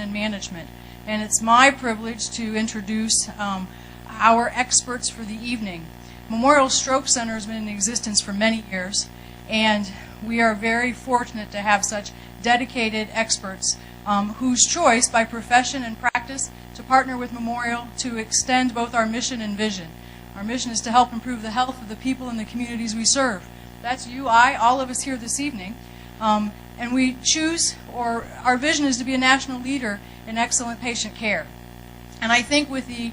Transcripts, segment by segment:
and management. And it's my privilege to introduce our experts for the evening. Memorial Stroke Center has been in existence for many years, and we are very fortunate to have such dedicated experts whose choice by profession and practice to partner with Memorial to extend both our mission and vision. Our mission is to help improve the health of the people in the communities we serve. That's you, I, all of us here this evening. And we choose, or our vision is to be a national leader in excellent patient care. And I think with the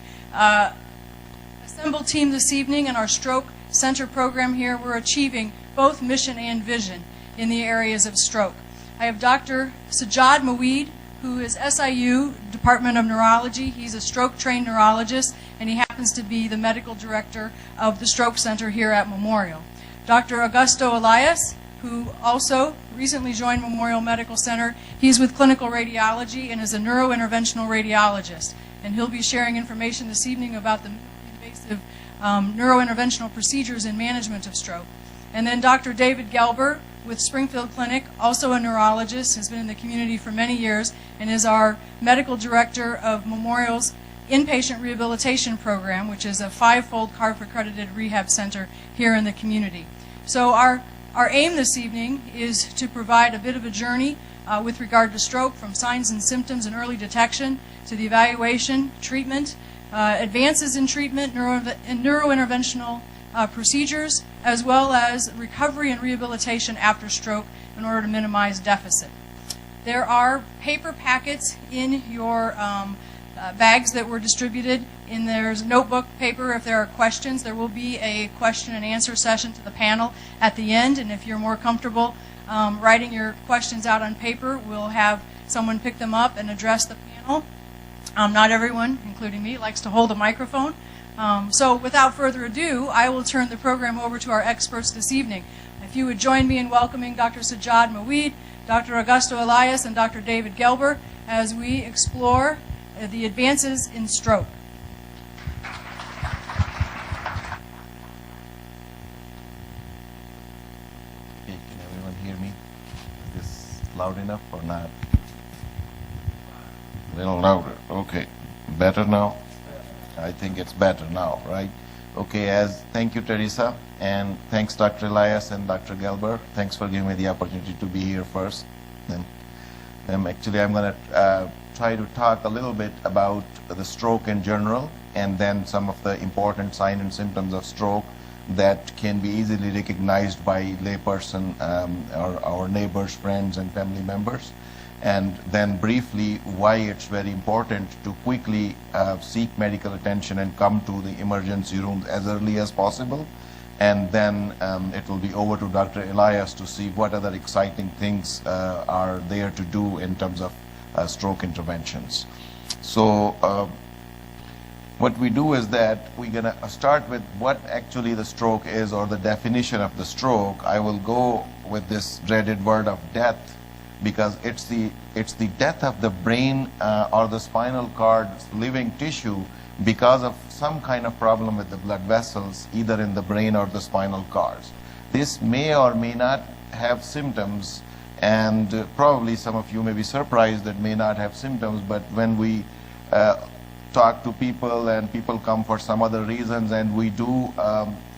assembled team this evening and our stroke center program here, we're achieving both mission and vision in the areas of stroke. I have Dr. Sajjad Maweed, who is SIU Department of Neurology. He's a stroke-trained neurologist, and he happens to be the medical director of the Stroke Center here at Memorial. Dr. Augusto Elias, who also recently joined Memorial Medical Center. He's with clinical radiology and is a neurointerventional radiologist. And he'll be sharing information this evening about the invasive neurointerventional procedures and management of stroke. And then Dr. David Gelber with Springfield Clinic, also a neurologist, has been in the community for many years and is our medical director of Memorial's Inpatient Rehabilitation program, which is a 5-fold CARF-accredited rehab center here in the community. So our aim this evening is to provide a bit of a journey with regard to stroke, from signs and symptoms and early detection to the evaluation, treatment, advances in treatment, neurointerventional procedures, as well as recovery and rehabilitation after stroke in order to minimize deficit. There are paper packets in your bags that were distributed. There's notebook paper if there are questions. There will be a question and answer session to the panel at the end, and if you're more comfortable writing your questions out on paper, we'll have someone pick them up and address the panel. Not everyone, including me, likes to hold a microphone. So without further ado, I will turn the program over to our experts this evening. If you would join me in welcoming Dr. Sajjad Maweed, Dr. Augusto Elias, and Dr. David Gelber as we explore the advances in stroke. Okay, can everyone hear me? Is this loud enough or not? A little louder. Okay. Better now? I think it's better now, right? Okay, thank you, Teresa, and thanks, Dr. Elias and Dr. Gelber. Thanks for giving me the opportunity to be here first. Actually, I'm going to try to talk a little bit about the stroke in general, and then some of the important signs and symptoms of stroke that can be easily recognized by layperson or our neighbors, friends, and family members. And then briefly why it's very important to quickly seek medical attention and come to the emergency room as early as possible. And then it will be over to Dr. Elias to see what other exciting things are there to do in terms of stroke interventions. So what we do is that we're going to start with what actually the stroke is, or the definition of the stroke. I will go with this dreaded word of death, because it's the death of the brain or the spinal cord living tissue because of some kind of problem with the blood vessels, either in the brain or the spinal cords. This may or may not have symptoms, and probably some of you may be surprised that may not have symptoms, but when we talk to people and people come for some other reasons and we do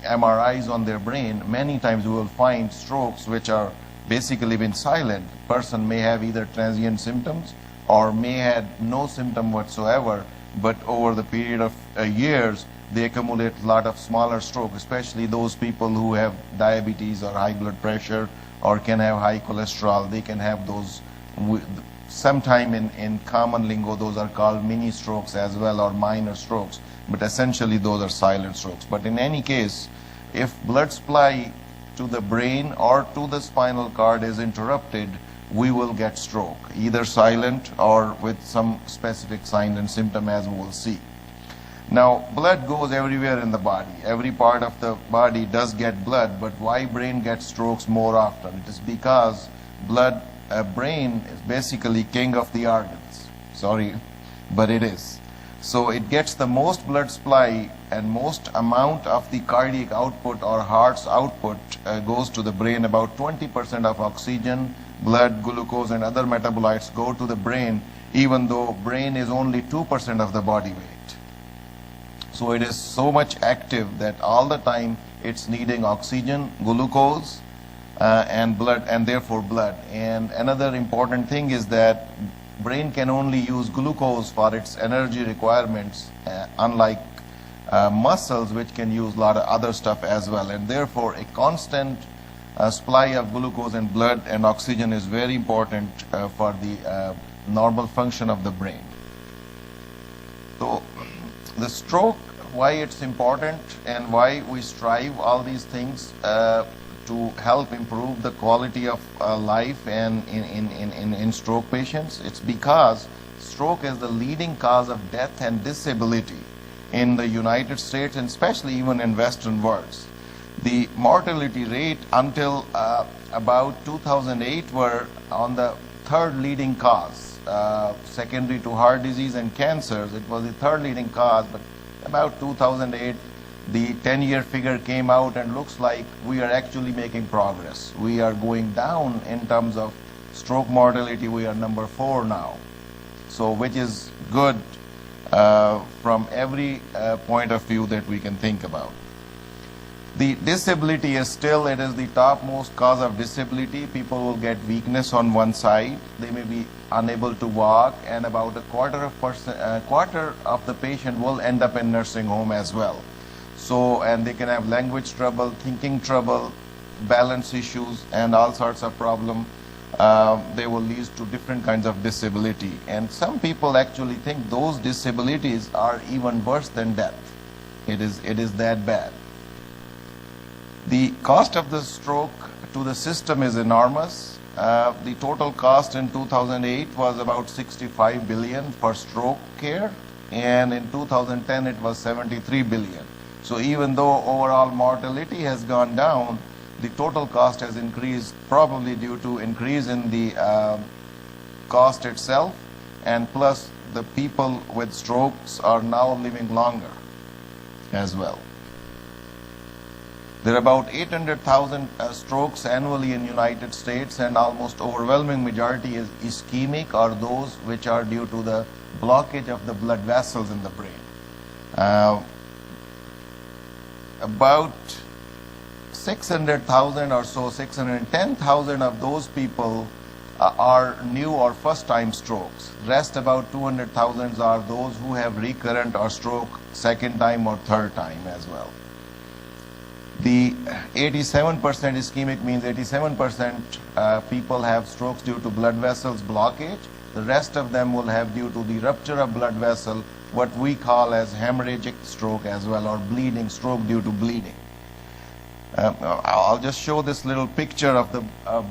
MRIs on their brain, many times we will find strokes which are basically been silent. Person may have either transient symptoms or may have no symptom whatsoever, but over the period of years they accumulate a lot of smaller stroke, especially those people who have diabetes or high blood pressure or can have high cholesterol. They can have those, sometime in common lingo those are called mini strokes as well, or minor strokes, but essentially those are silent strokes. But in any case, if blood supply to the brain or to the spinal cord is interrupted, we will get stroke, either silent or with some specific sign and symptom, as we will see. Now, blood goes everywhere in the body. Every part of the body does get blood, but why brain gets strokes more often? It is because brain is basically king of the organs. Sorry, but it is. So it gets the most blood supply, and most amount of the cardiac output or heart's output goes to the brain. About 20% of oxygen, blood, glucose, and other metabolites go to the brain, even though brain is only 2% of the body weight. So it is so much active that all the time it's needing oxygen, glucose, and blood, and therefore blood. And another important thing is that brain can only use glucose for its energy requirements, unlike muscles, which can use a lot of other stuff as well. And therefore a constant supply of glucose and blood and oxygen is very important for the normal function of the brain. So the stroke, why it's important and why we strive all these things to help improve the quality of life and in stroke patients, it's because stroke is the leading cause of death and disability in the United States, and especially even in Western worlds. The mortality rate until about 2008 were on the third leading cause, secondary to heart disease and cancers. It was the third leading cause, but about 2008, the 10-year figure came out and looks like we are actually making progress. We are going down in terms of stroke mortality. We are number 4 now, so which is good from every point of view that we can think about. The disability is still, it is the topmost cause of disability. People will get weakness on one side. They may be unable to walk, and about a quarter of the patient will end up in nursing home as well. So, and they can have language trouble, thinking trouble, balance issues, and all sorts of problems. They will lead to different kinds of disability. And some people actually think those disabilities are even worse than death. It is that bad. The cost of the stroke to the system is enormous. The total cost in 2008 was about 65 billion for stroke care, and in 2010 it was 73 billion. So even though overall mortality has gone down, the total cost has increased, probably due to increase in the cost itself, and plus the people with strokes are now living longer as well. There are about 800,000 strokes annually in United States, and almost overwhelming majority is ischemic, or those which are due to the blockage of the blood vessels in the brain. About 600,000 or so, 610,000 of those people are new or first-time strokes. Rest, about 200,000 are those who have recurrent or stroke second time or third time as well. The 87% ischemic means 87% people have strokes due to blood vessels blockage. The rest of them will have due to the rupture of blood vessel, what we call as hemorrhagic stroke as well, or bleeding, stroke due to bleeding. I'll just show this little picture of the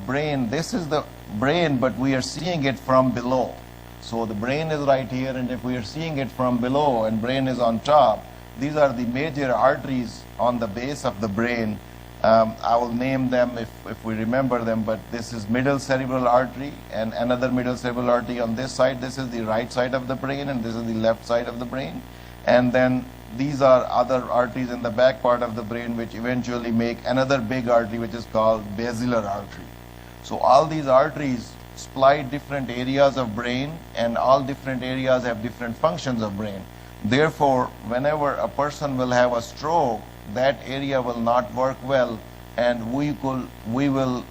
brain. This is the brain, but we are seeing it from below. So the brain is right here, and if we are seeing it from below and brain is on top, these are the major arteries on the base of the brain. I will name them if we remember them, but this is middle cerebral artery and another middle cerebral artery on this side. This is the right side of the brain, and this is the left side of the brain. And then these are other arteries in the back part of the brain, which eventually make another big artery, which is called basilar artery. So all these arteries supply different areas of brain, and all different areas have different functions of brain. Therefore, whenever a person will have a stroke, that area will not work well, and we will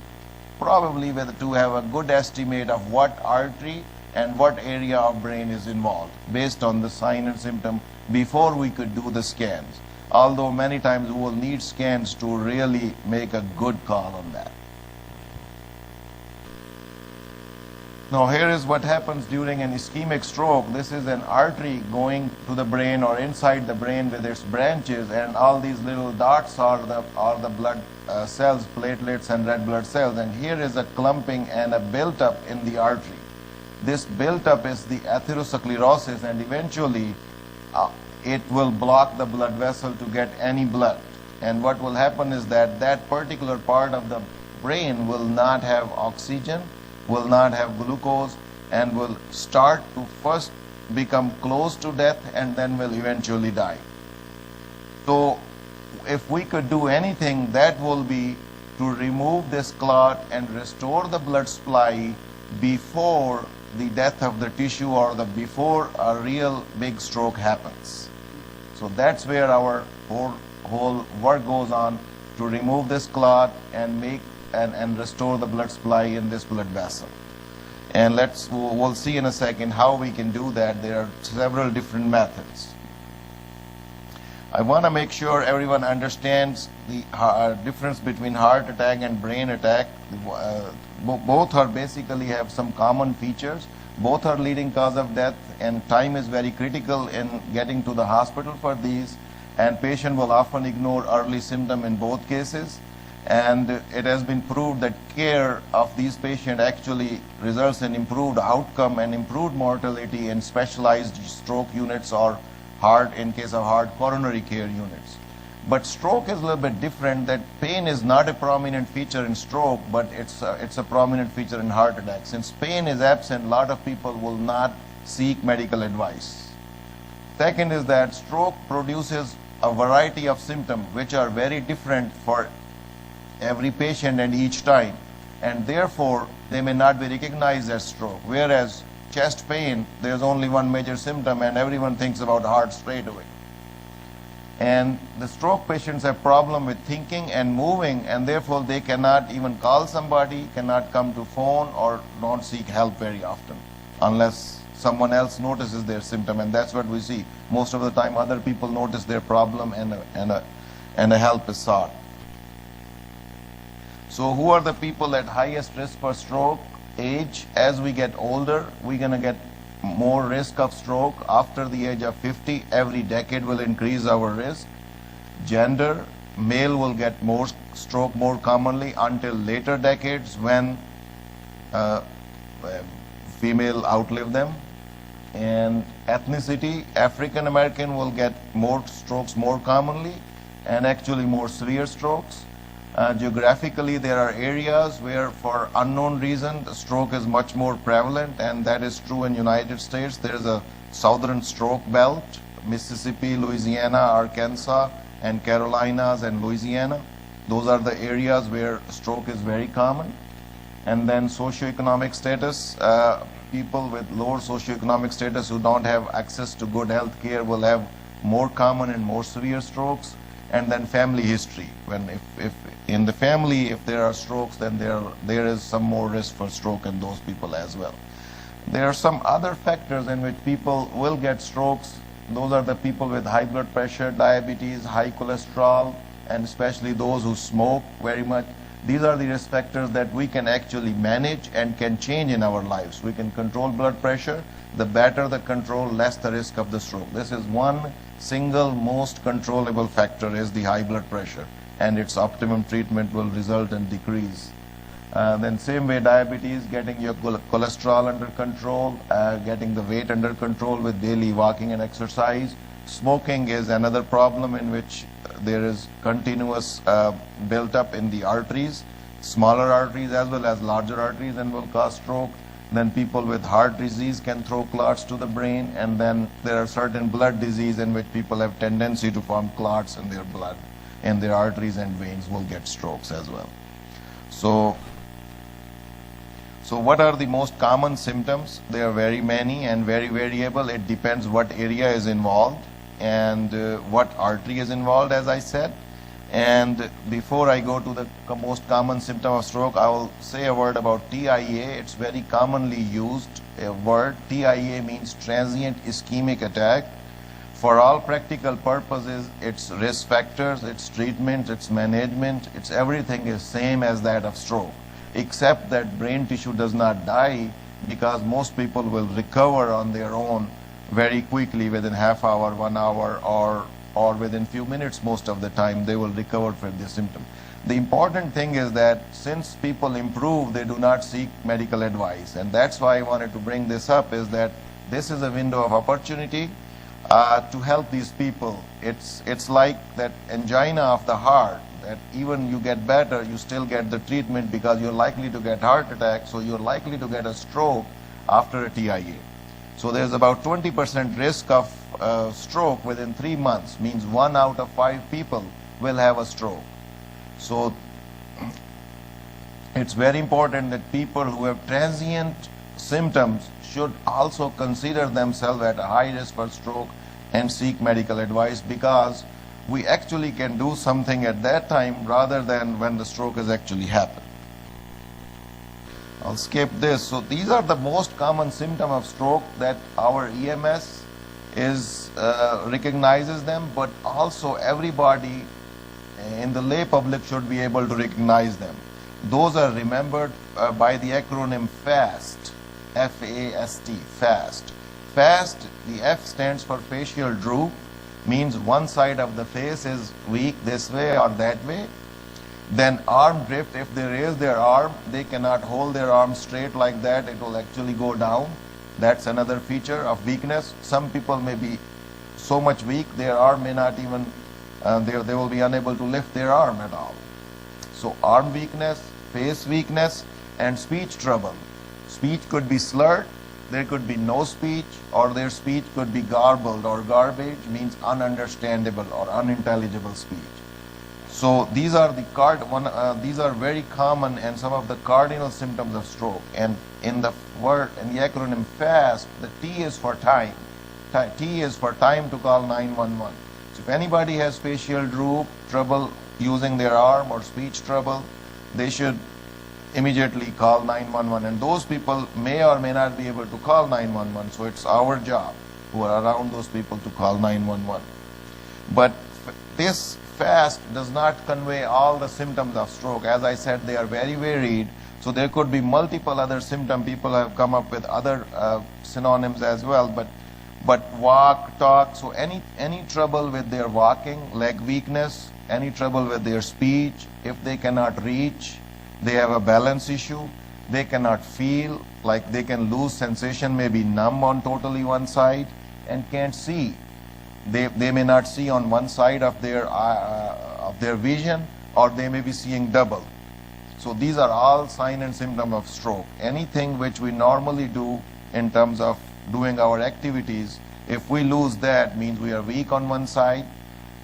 probably be able to have a good estimate of what artery and what area of brain is involved based on the sign and symptom before we could do the scans. Although many times we will need scans to really make a good call on that. Now here is what happens during an ischemic stroke. This is an artery going to the brain or inside the brain with its branches, and all these little dots are the blood cells, platelets and red blood cells. And here is a clumping and a built-up in the artery. This built-up is the atherosclerosis, and eventually it will block the blood vessel to get any blood. And what will happen is that that particular part of the brain will not have oxygen, will not have glucose, and will start to first become close to death and then will eventually die. So if we could do anything, that will be to remove this clot and restore the blood supply before the death of the tissue or the before a real big stroke happens. So that's where our whole work goes on, to remove this clot and make and restore the blood supply in this blood vessel. And we'll see in a second how we can do that. There are several different methods. I want to make sure everyone understands the difference between heart attack and brain attack. Both are basically have some common features. Both are leading cause of death, and time is very critical in getting to the hospital for these. And patient will often ignore early symptom in both cases. And it has been proved that care of these patients actually results in improved outcome and improved mortality in specialized stroke units or in case of heart coronary care units. But stroke is a little bit different, that pain is not a prominent feature in stroke, but it's a prominent feature in heart attack. Since pain is absent, a lot of people will not seek medical advice. Second is that stroke produces a variety of symptoms which are very different for every patient and each time, and therefore they may not be recognized as stroke. Whereas chest pain, there's only one major symptom and everyone thinks about heart straight away. And the stroke patients have problem with thinking and moving, and therefore they cannot even call somebody, cannot come to phone, or don't seek help very often unless someone else notices their symptom. And that's what we see. Most of the time other people notice their problem and a help is sought. So who are the people at highest risk for stroke? Age. As we get older, we're going to get more risk of stroke. After the age of 50, every decade will increase our risk. Gender. Male will get more stroke more commonly until later decades when female outlive them. And ethnicity. African American will get more strokes more commonly and actually more severe strokes. Geographically, there are areas where for unknown reason the stroke is much more prevalent, and that is true in United States. There is a southern stroke belt, Mississippi, Louisiana, Arkansas, and Carolinas and Louisiana. Those are the areas where stroke is very common. And then socioeconomic status, people with lower socioeconomic status who don't have access to good health care will have more common and more severe strokes. And then family history. If in the family, if there are strokes, then there is some more risk for stroke in those people as well. There are some other factors in which people will get strokes. Those are the people with high blood pressure, diabetes, high cholesterol, and especially those who smoke very much. These are the risk factors that we can actually manage and can change in our lives. We can control blood pressure. The better the control, less the risk of the stroke. This is one single most controllable factor, is the high blood pressure, and its optimum treatment will result in decrease. Then same way diabetes, getting your cholesterol under control, getting the weight under control with daily walking and exercise. Smoking is another problem in which there is continuous built up in the arteries, smaller arteries as well as larger arteries, and will cause stroke. Then people with heart disease can throw clots to the brain, and then there are certain blood disease in which people have tendency to form clots in their blood, and their arteries and veins will get strokes as well. So what are the most common symptoms? There are very many and very variable. It depends what area is involved and what artery is involved, as I said. And before I go to the most common symptom of stroke, I will say a word about TIA. It's very commonly used a word. TIA means transient ischemic attack. For all practical purposes, its risk factors, its treatment, its management, its everything is same as that of stroke, except that brain tissue does not die, because most people will recover on their own very quickly within half hour, 1 hour, or within few minutes. Most of the time they will recover from the symptom. The important thing is that since people improve, they do not seek medical advice, and that's why I wanted to bring this up, is that this is a window of opportunity to help these people. It's like that angina of the heart, that even you get better, you still get the treatment because you're likely to get heart attack, so you're likely to get a stroke after a TIA. So there's about 20% risk of stroke within 3 months, means 1 out of 5 people will have a stroke. So it's very important that people who have transient symptoms should also consider themselves at a high risk for stroke and seek medical advice, because we actually can do something at that time rather than when the stroke has actually happened. I'll skip this. So these are the most common symptoms of stroke that our EMS recognizes them, but also everybody in the lay public should be able to recognize them. Those are remembered by the acronym FAST, F-A-S-T, FAST. FAST, the F stands for facial droop, means one side of the face is weak this way or that way. Then arm drift, if they raise their arm, they cannot hold their arm straight like that, it will actually go down. That's another feature of weakness. Some people may be so much weak, their arm may not even, they will be unable to lift their arm at all. So arm weakness, face weakness, and speech trouble. Speech could be slurred, there could be no speech, or their speech could be garbled, or garbage means ununderstandable or unintelligible speech. So these are these are very common and some of the cardinal symptoms of stroke. And in the acronym FAST, the T is for time. T is for time to call 911. So if anybody has facial droop, trouble using their arm, or speech trouble, they should immediately call 911. And those people may or may not be able to call 911. So it's our job, who are around those people, to call 911. But this FAST does not convey all the symptoms of stroke. As I said, they are very varied. So there could be multiple other symptoms. People have come up with other synonyms as well. But walk, talk, so any trouble with their walking, leg weakness, any trouble with their speech, if they cannot reach, they have a balance issue, they cannot feel, like they can lose sensation, maybe numb on totally one side, and can't see. They may not see on one side of their vision, or they may be seeing double. So these are all sign and symptom of stroke. Anything which we normally do in terms of doing our activities, if we lose that, means we are weak on one side,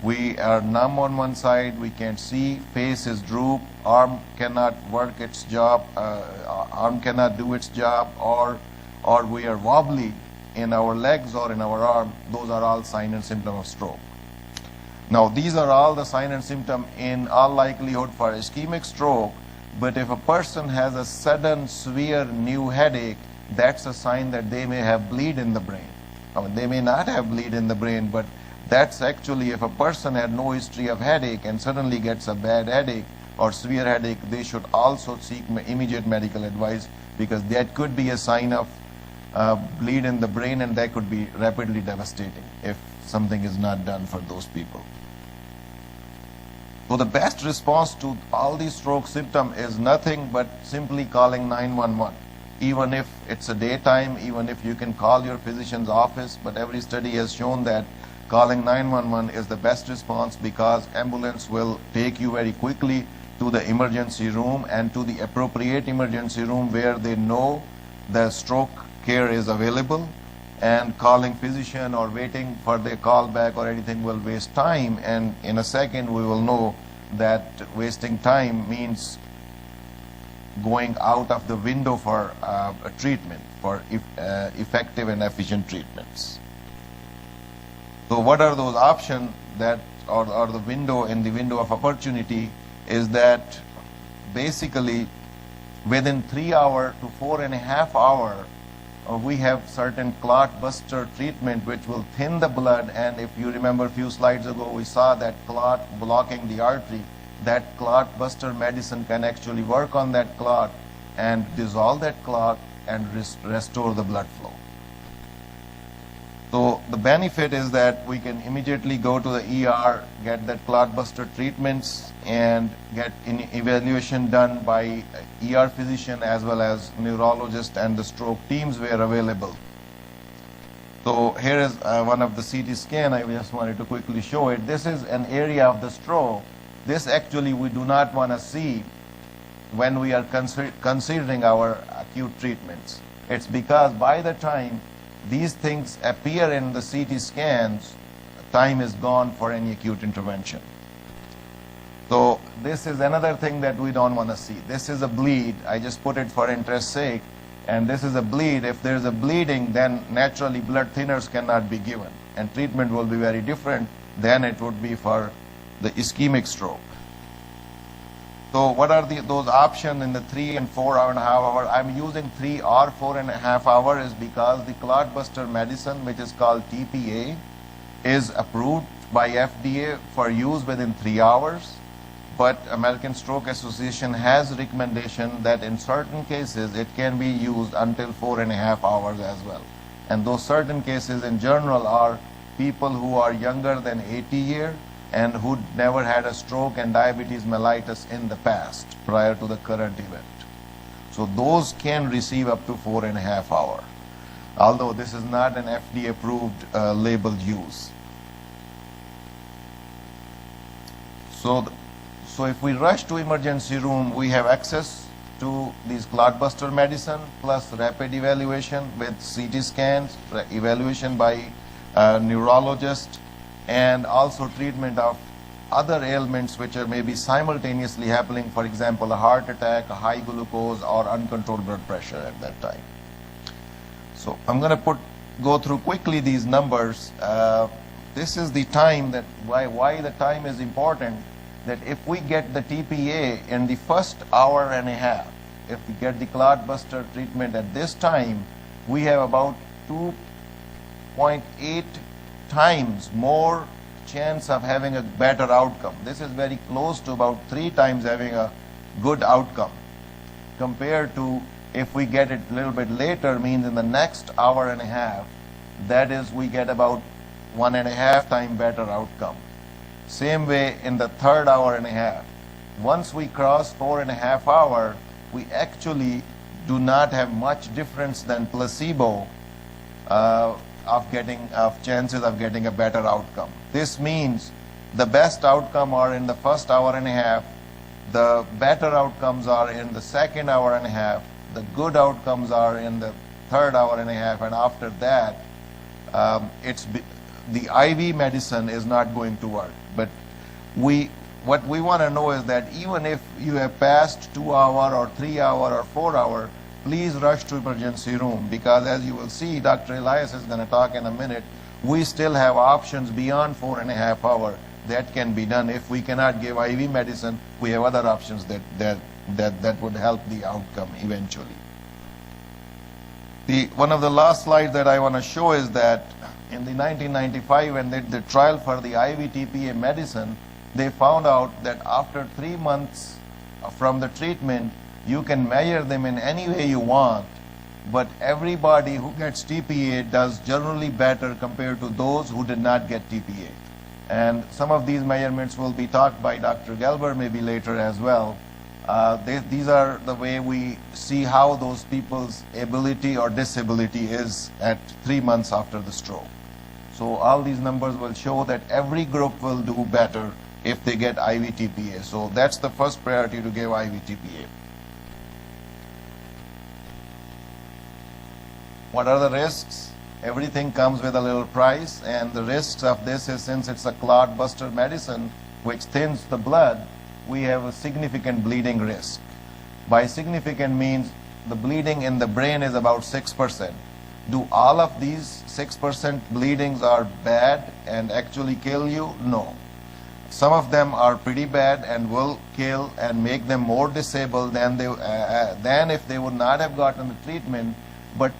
we are numb on one side, we can't see, face is droop, arm cannot work its job, arm cannot do its job, or we are wobbly in our legs or in our arm. Those are all sign and symptom of stroke. Now these are all the sign and symptom in all likelihood for ischemic stroke, but if a person has a sudden severe new headache, that's a sign that they may have bleed in the brain. I mean, they may not have bleed in the brain, but that's actually, if a person had no history of headache and suddenly gets a bad headache or severe headache, they should also seek immediate medical advice, because that could be a sign of bleed in the brain, and that could be rapidly devastating if something is not done for those people. So the best response to all these stroke symptoms is nothing but simply calling 911. Even if it's a daytime, even if you can call your physician's office, but every study has shown that calling 911 is the best response, because ambulance will take you very quickly to the emergency room and to the appropriate emergency room where they know the stroke care is available, and calling physician or waiting for their call back or anything will waste time, and in a second we will know that wasting time means going out of the window for a treatment, for effective and efficient treatments. So what are those options that, or the window, in the window of opportunity, is that basically within 3 hours to 4.5 hours, we have certain clot buster treatment which will thin the blood, and if you remember a few slides ago, we saw that clot blocking the artery. That clot buster medicine can actually work on that clot and dissolve that clot and restore the blood flow. So the benefit is that we can immediately go to the ER, get that clot buster treatments, and get an evaluation done by ER physician as well as neurologist, and the stroke teams were available. So here is one of the CT scan. I just wanted to quickly show it. This is an area of the stroke. This actually we do not want to see when we are considering our acute treatments. It's because by the time these things appear in the CT scans, time is gone for any acute intervention. So this is another thing that we don't want to see. This is a bleed. I just put it for interest's sake. and this is a bleed. If there's a bleeding, then naturally blood thinners cannot be given, and treatment will be very different than it would be for the ischemic stroke. So what are those options in the 3 and 4.5 hour? I'm using 3 or 4.5 hours is because the clot buster medicine, which is called TPA, is approved by FDA for use within 3 hours. But American Stroke Association has recommendation that in certain cases it can be used until 4.5 hours as well. And those certain cases in general are people who are younger than 80 years and who never had a stroke and diabetes mellitus in the past prior to the current event. So those can receive up to 4.5 hours, although this is not an FDA approved labeled use. So if we rush to emergency room, we have access to these clot buster medicine plus rapid evaluation with CT scans, evaluation by neurologist, and also treatment of other ailments which are maybe simultaneously happening, for example, a heart attack, a high glucose, or uncontrolled blood pressure at that time. So I'm going to go through quickly these numbers. This is the time that why the time is important, that if we get the TPA in the first hour and a half, if we get the clot buster treatment at this time, we have about 2.8 times more chance of having a better outcome. This is very close to about 3 times having a good outcome, compared to if we get it a little bit later, means in the next hour and a half, that is, we get about 1.5 times better outcome. Same way in the third hour and a half. Once we cross 4.5 hours, we actually do not have much difference than placebo of chances of getting a better outcome. This means the best outcome are in the first hour and a half, the better outcomes are in the second hour and a half, the good outcomes are in the third hour and a half, and after that, the IV medicine is not going to work. But what we want to know is that even if you have passed 2 hours or 3 hours or 4 hours, please rush to emergency room, because as you will see, Dr. Elias is going to talk in a minute, we still have options beyond 4.5 hours that can be done. If we cannot give IV medicine, we have other options that would help the outcome eventually. One of the last slides that I want to show is that in the 1995, when they did the trial for the IV TPA medicine, they found out that after 3 months from the treatment, you can measure them in any way you want, but everybody who gets TPA does generally better compared to those who did not get TPA. And some of these measurements will be talked by Dr. Gelber maybe later as well. These are the way we see how those people's ability or disability is at 3 months after the stroke. So all these numbers will show that every group will do better if they get IV TPA. So that's the first priority, to give IV TPA. What are the risks? Everything comes with a little price, and the risks of this is, since it's a clot buster medicine which thins the blood, we have a significant bleeding risk. By significant means the bleeding in the brain is about 6%. Do all of these 6% bleedings are bad and actually kill you? No. Some of them are pretty bad and will kill and make them more disabled than if they would not have gotten the treatment, but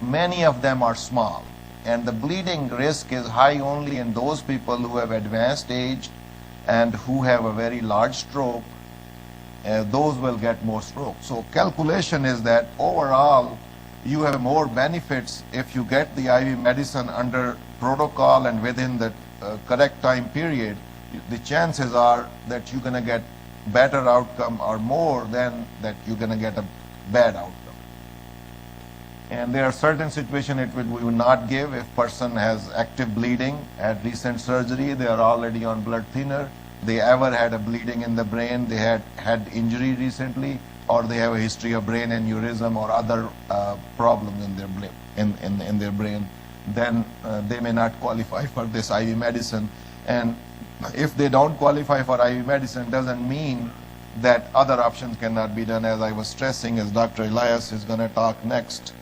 many of them are small. And the bleeding risk is high only in those people who have advanced age and who have a very large stroke. Those will get more stroke. So calculation is that overall you have more benefits if you get the IV medicine under protocol and within the correct time period. The chances are that you're going to get better outcome or more than that you're going to get a bad outcome. And there are certain situations we will not give. If person has active bleeding, had recent surgery, they are already on blood thinner, they ever had a bleeding in the brain, they had injury recently, or they have a history of brain aneurysm or other problems in their brain, then they may not qualify for this IV medicine. And if they don't qualify for IV medicine, doesn't mean that other options cannot be done, as I was stressing, as Dr. Elias is going to talk next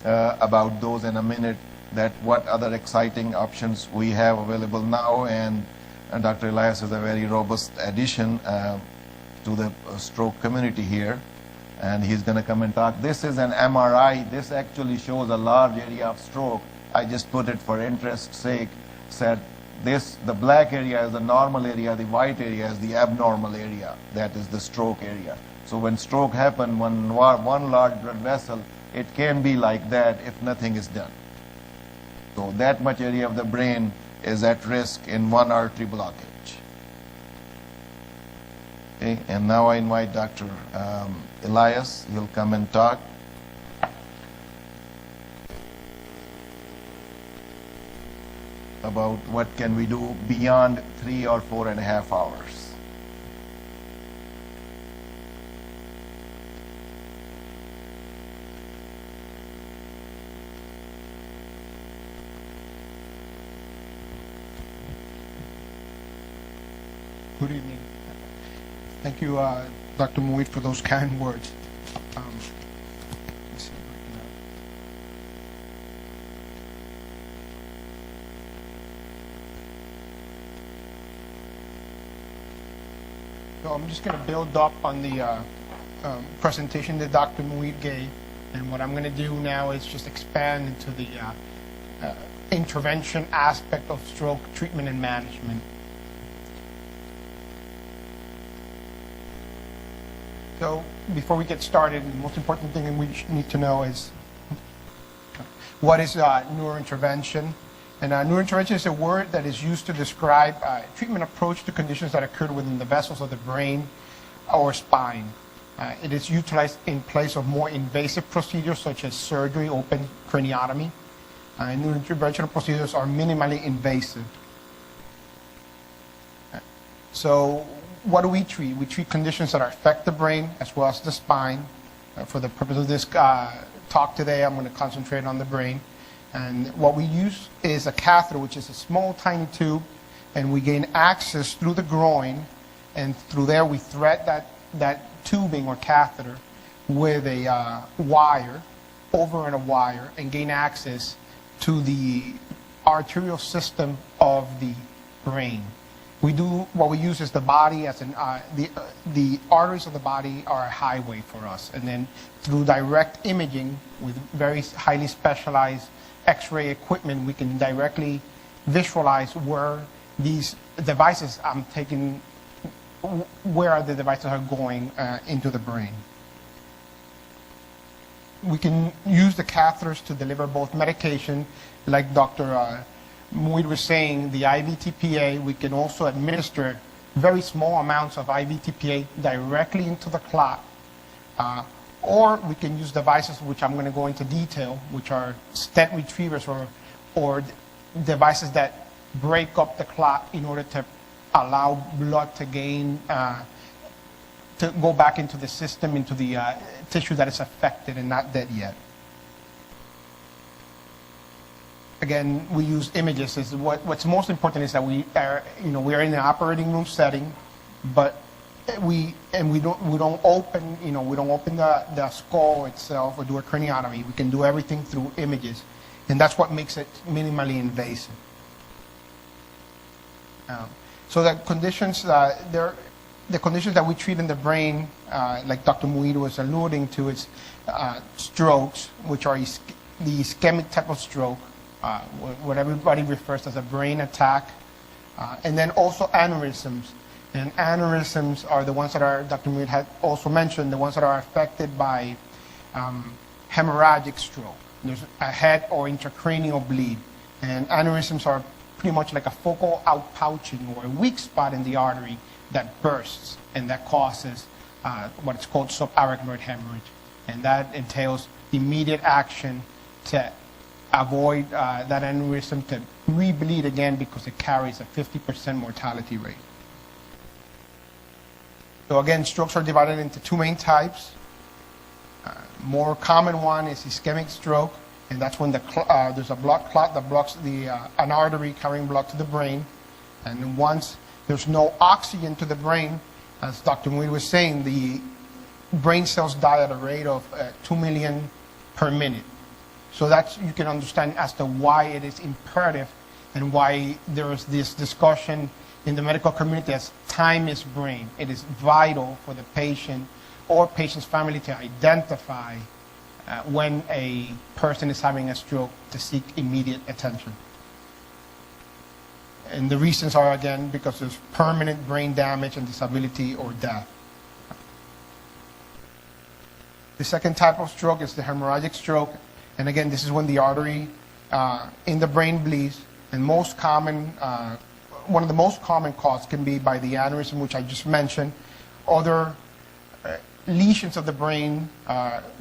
about those in a minute, that what other exciting options we have available now. And Dr. Elias is a very robust addition to the stroke community here, and he's going to come and talk. This is an MRI. This actually shows a large area of stroke. I just put it for interest's sake, said this, the black area is the normal area, the white area is the abnormal area, that is the stroke area. So when stroke happens, one large blood vessel, it can be like that if nothing is done. So that much area of the brain is at risk in one artery blockage. Okay, and now I invite Dr. Elias. He'll come and talk. About what can we do beyond 3 or 4.5 hours. Good evening. Thank you, Dr. Muid, for those kind words. Let's see if I can, So I'm just going to build up on the presentation that Dr. Muid gave, and what I'm going to do now is just expand into the intervention aspect of stroke treatment and management. So before we get started, the most important thing we need to know is what is neurointervention. And neurointervention is a word that is used to describe a treatment approach to conditions that occur within the vessels of the brain or spine. It is utilized in place of more invasive procedures such as surgery, open craniotomy. Neurointerventional procedures are minimally invasive. So what do we treat? We treat conditions that affect the brain as well as the spine. For the purpose of this talk today, I'm going to concentrate on the brain. And what we use is a catheter, which is a small, tiny tube, and we gain access through the groin, and through there we thread that tubing or catheter with a wire, over in a wire, and gain access to the arterial system of the brain. What we use is the body as the arteries of the body are a highway for us, and then through direct imaging with very highly specialized X-ray equipment, we can directly visualize where these devices where the devices are going into the brain. We can use the catheters to deliver both medication, like Dr. Muid was saying, the IVTPA. We can also administer very small amounts of IVTPA directly into the clot. Or we can use devices, which I'm going to go into detail, which are stent retrievers or devices that break up the clot in order to allow blood to to go back into the system, into the tissue that is affected and not dead yet. Again, we use images. What's most important is that we are in an operating room setting, but we don't open the skull itself or do a craniotomy. We can do everything through images, and that's what makes it minimally invasive. So the conditions that we treat in the brain, like Dr. Muid was alluding to, is strokes, which are the ischemic type of stroke, what everybody refers to as a brain attack, and then also aneurysms. And aneurysms are the ones that are, Dr. Muid had also mentioned, the ones that are affected by hemorrhagic stroke. There's a head or intracranial bleed. And aneurysms are pretty much like a focal outpouching or a weak spot in the artery that bursts and that causes what's called subarachnoid hemorrhage. And that entails immediate action to avoid that aneurysm to rebleed again, because it carries a 50% mortality rate. So again, strokes are divided into two main types. More common one is ischemic stroke, and that's when there's a blood clot that blocks an artery carrying blood to the brain. And once there's no oxygen to the brain, As Dr. Muir was saying, the brain cells die at a rate of 2 million per minute. So that's, you can understand as to why it is imperative and why there is this discussion in the medical community as time is brain. It is vital for the patient or patient's family to identify when a person is having a stroke to seek immediate attention. And the reasons are, again, because there's permanent brain damage and disability or death. The second type of stroke is the hemorrhagic stroke. And again, this is when the artery in the brain bleeds. And most common, one of the most common causes can be by the aneurysm, which I just mentioned. Other lesions of the brain,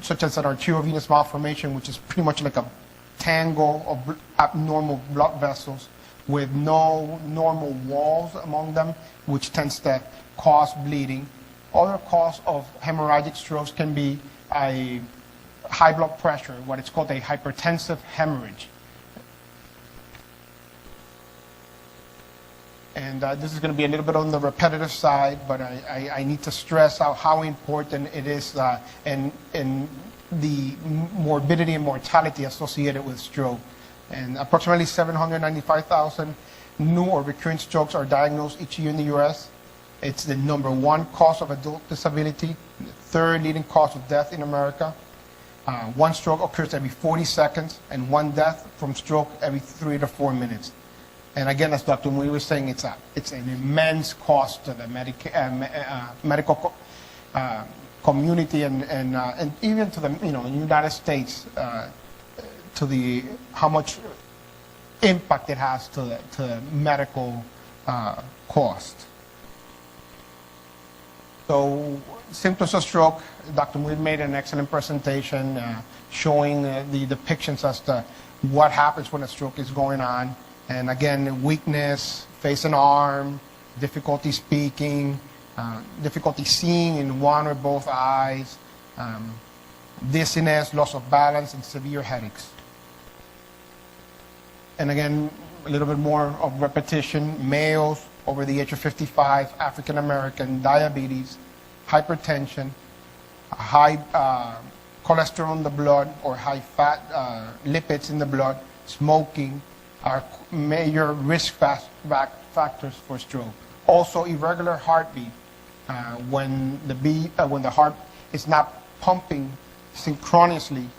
such as an arteriovenous malformation, which is pretty much like a tangle of abnormal blood vessels with no normal walls among them, which tends to cause bleeding. Other cause of hemorrhagic strokes can be a high blood pressure, what is called a hypertensive hemorrhage. And this is going to be a little bit on the repetitive side, but I need to stress out how important it is in the morbidity and mortality associated with stroke. And approximately 795,000 new or recurrent strokes are diagnosed each year in the U.S. It's the #1 cause of adult disability, the third leading cause of death in America. One stroke occurs every 40 seconds, and one death from stroke every 3 to 4 minutes. And again, as Dr. Muir was saying, it's an immense cost to the medical community and even to the United States to the how much impact it has to the medical cost. So symptoms of stroke, Dr. Muir made an excellent presentation showing the depictions as to what happens when a stroke is going on. And again, weakness, face and arm, difficulty speaking, difficulty seeing in one or both eyes, dizziness, loss of balance, and severe headaches. And again, a little bit more of repetition, males over the age of 55, African American, diabetes, hypertension, high cholesterol in the blood or high fat lipids in the blood, smoking, are major risk factors for stroke. Also, irregular heartbeat, when the heart is not pumping synchronously,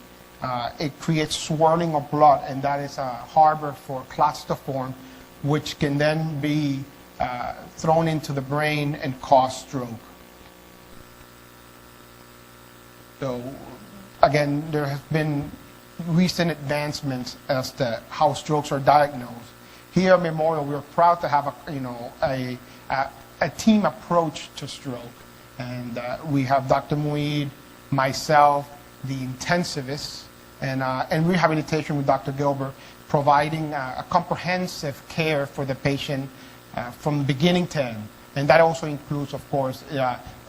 it creates swirling of blood, and that is a harbor for clots to form, which can then be thrown into the brain and cause stroke. So, again, there has been recent advancements as to how strokes are diagnosed. Here at Memorial, we're proud to have a team approach to stroke, and we have Dr. Muid, myself, the intensivists, and rehabilitation with Dr. Gilbert, providing a comprehensive care for the patient from beginning to end, and that also includes, of course,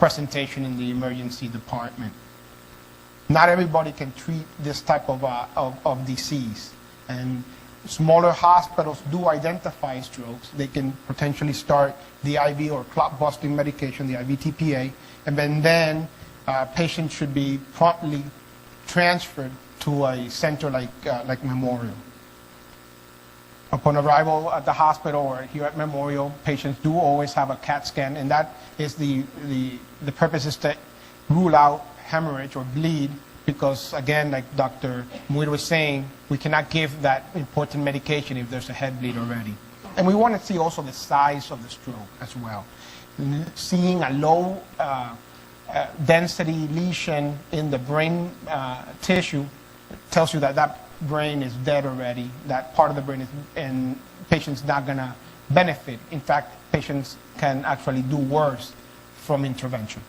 presentation in the emergency department. Not everybody can treat this type of disease, and smaller hospitals do identify strokes. They can potentially start the IV or clot-busting medication, the IVTPA, and then patients should be promptly transferred to a center like Memorial. Upon arrival at the hospital or here at Memorial, patients do always have a CAT scan, and that is the purpose is to rule out hemorrhage or bleed, because again, like Dr. Muir was saying, we cannot give that important medication if there's a head bleed already. And we want to see also the size of the stroke as well. Seeing a low density lesion in the brain tissue tells you that that brain is dead already, that part of the brain is, and patient's not going to benefit. In fact, patients can actually do worse from intervention.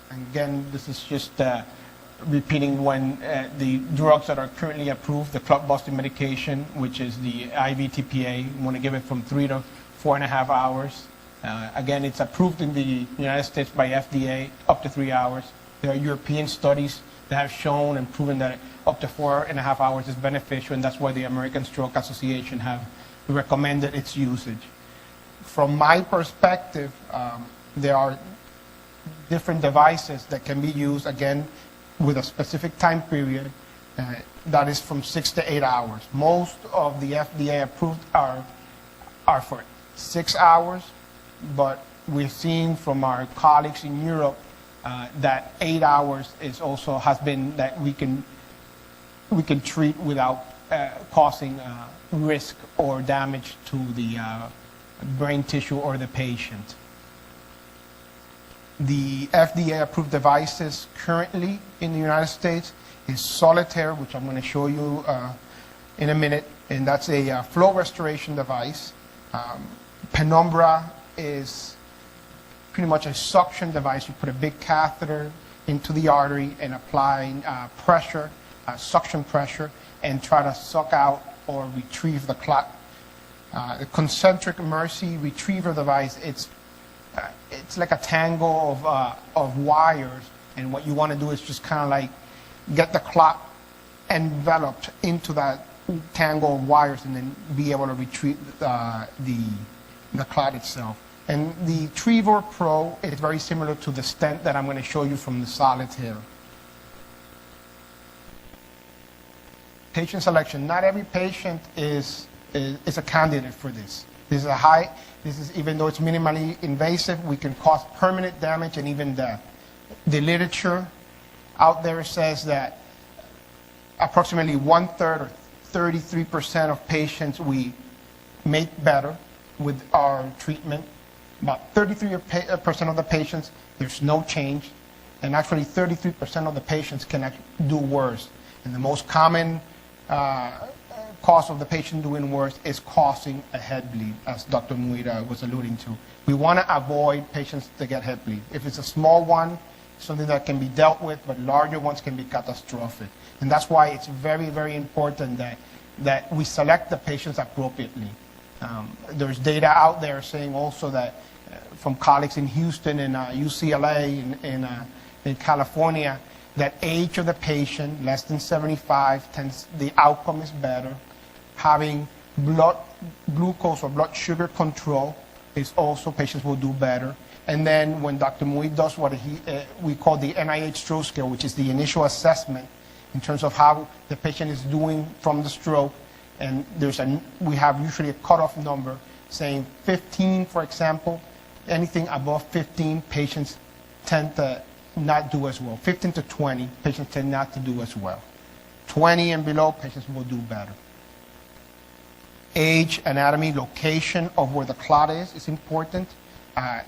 And again, this is just repeating when the drugs that are currently approved, the clot-busting medication, which is the IVTPA, you want to give it from 3 to 4.5 hours. Again, it's approved in the United States by FDA up to 3 hours. There are European studies that have shown and proven that up to 4.5 hours is beneficial, and that's why the American Stroke Association have recommended its usage. from my perspective, there are different devices that can be used, again, with a specific time period that is from 6 to 8 hours. Most of the FDA approved are for 6 hours, but we're seeing from our colleagues in Europe that 8 hours has been that we can treat without causing risk or damage to the brain tissue or the patient. The FDA-approved devices currently in the United States is Solitaire, which I'm going to show you in a minute, and that's a flow restoration device. Penumbra is pretty much a suction device. You put a big catheter into the artery and apply pressure, suction pressure, and try to suck out or retrieve the clot. The concentric Mercy retriever device, it's like a tangle of wires, and what you want to do is just kind of like get the clot enveloped into that tangle of wires and then be able to retrieve the clot itself. And the Trevor Pro is very similar to the stent that I'm going to show you from the Solitaire. Patient selection. Not every patient is a candidate for this. This is even though it's minimally invasive, we can cause permanent damage and even death. The literature out there says that approximately 1/3 or 33% of patients we make better with our treatment. About 33% of the patients, there's no change. And actually 33% of the patients can do worse. And the most common cause of the patient doing worse is causing a head bleed, as Dr. Muida was alluding to. We want to avoid patients that get head bleed. If it's a small one, something that can be dealt with, but larger ones can be catastrophic. And that's why it's very, very important that we select the patients appropriately. There's data out there saying also that from colleagues in Houston and UCLA in California, that age of the patient, less than 75, the outcome is better. Having blood glucose or blood sugar control is also, patients will do better. And then when Dr. Muid does what we call the NIH stroke scale, which is the initial assessment in terms of how the patient is doing from the stroke, and we have usually a cutoff number saying 15, for example. Anything above 15, patients tend to not do as well. 15 to 20, patients tend not to do as well. 20 and below, patients will do better. Age, anatomy, location of where the clot is important.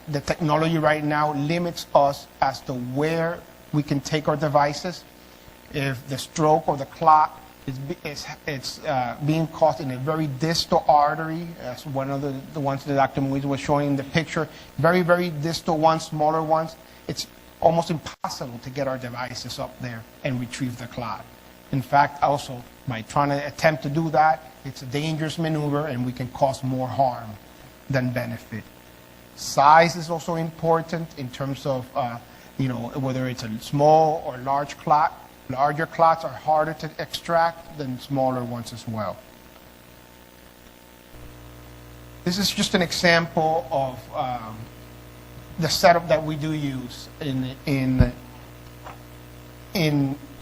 The technology right now limits us as to where we can take our devices. If the stroke or the clot it's being caused in a very distal artery, as one of the ones that Dr. Muiz was showing in the picture, very, very distal ones, smaller ones, it's almost impossible to get our devices up there and retrieve the clot. In fact, also, by trying to attempt to do that, it's a dangerous maneuver and we can cause more harm than benefit. Size is also important in terms of, whether it's a small or large clot. Larger clots are harder to extract than smaller ones as well. This is just an example of the setup that we do use in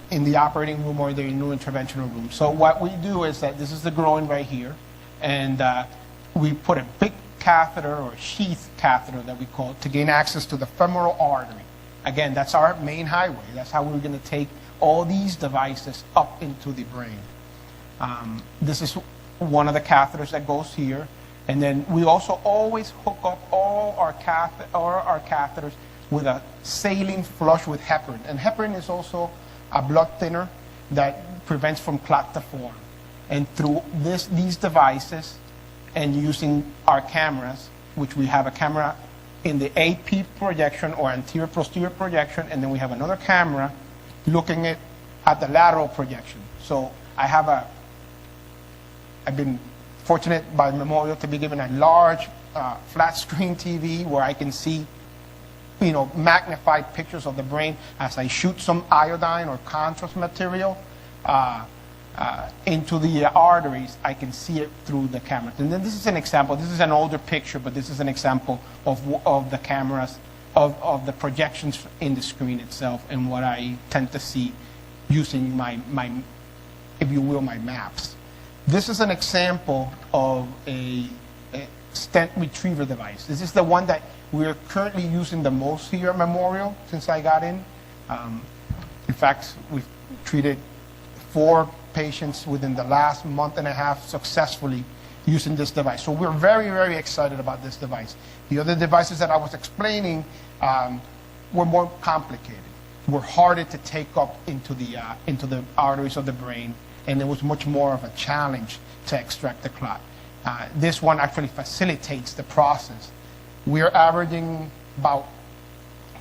the operating room or the neurointerventional room. So what we do is that this is the groin right here, and we put a big catheter or sheath catheter that we call to gain access to the femoral artery. Again, that's our main highway. That's how we're going to take all these devices up into the brain. This is one of the catheters that goes here. And then we also always hook up all our catheters with a saline flush with heparin. And heparin is also a blood thinner that prevents from clot to form. And through these devices and using our cameras, which we have a camera in the AP projection or anterior posterior projection, and then we have another camera looking at the lateral projection. So I've been fortunate by Memorial to be given a large flat screen TV where I can see, magnified pictures of the brain as I shoot some iodine or contrast material. into the arteries, I can see it through the cameras. And then this is an example. This is an older picture, but this is an example of the cameras, of the projections in the screen itself, and what I tend to see using my if you will, my maps. This is an example of a stent retriever device. This is the one that we're currently using the most here at Memorial since I got in. In fact, we've treated 4 patients within the last month and a half successfully using this device. So we're very, very excited about this device. The other devices that I was explaining were more complicated, were harder to take up into the arteries of the brain, and it was much more of a challenge to extract the clot. This one actually facilitates the process. We're averaging about,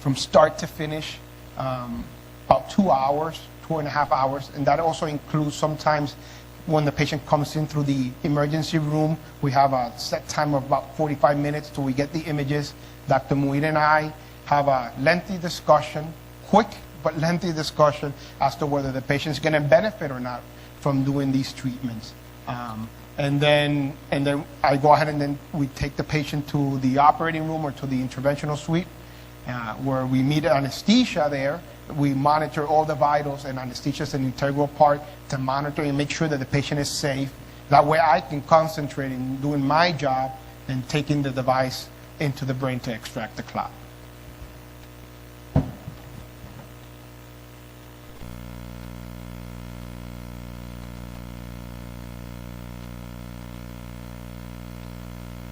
from start to finish, about 2 hours, 2.5 hours, and that also includes sometimes when the patient comes in through the emergency room, we have a set time of about 45 minutes till we get the images. Dr. Muir and I have a lengthy discussion, quick but lengthy discussion as to whether the patient is going to benefit or not from doing these treatments. And then I go ahead and then we take the patient to the operating room or to the interventional suite where we meet anesthesia there. We monitor all the vitals, and anesthesia is an integral part to monitor and make sure that the patient is safe. That way I can concentrate in doing my job and taking the device into the brain to extract the clot.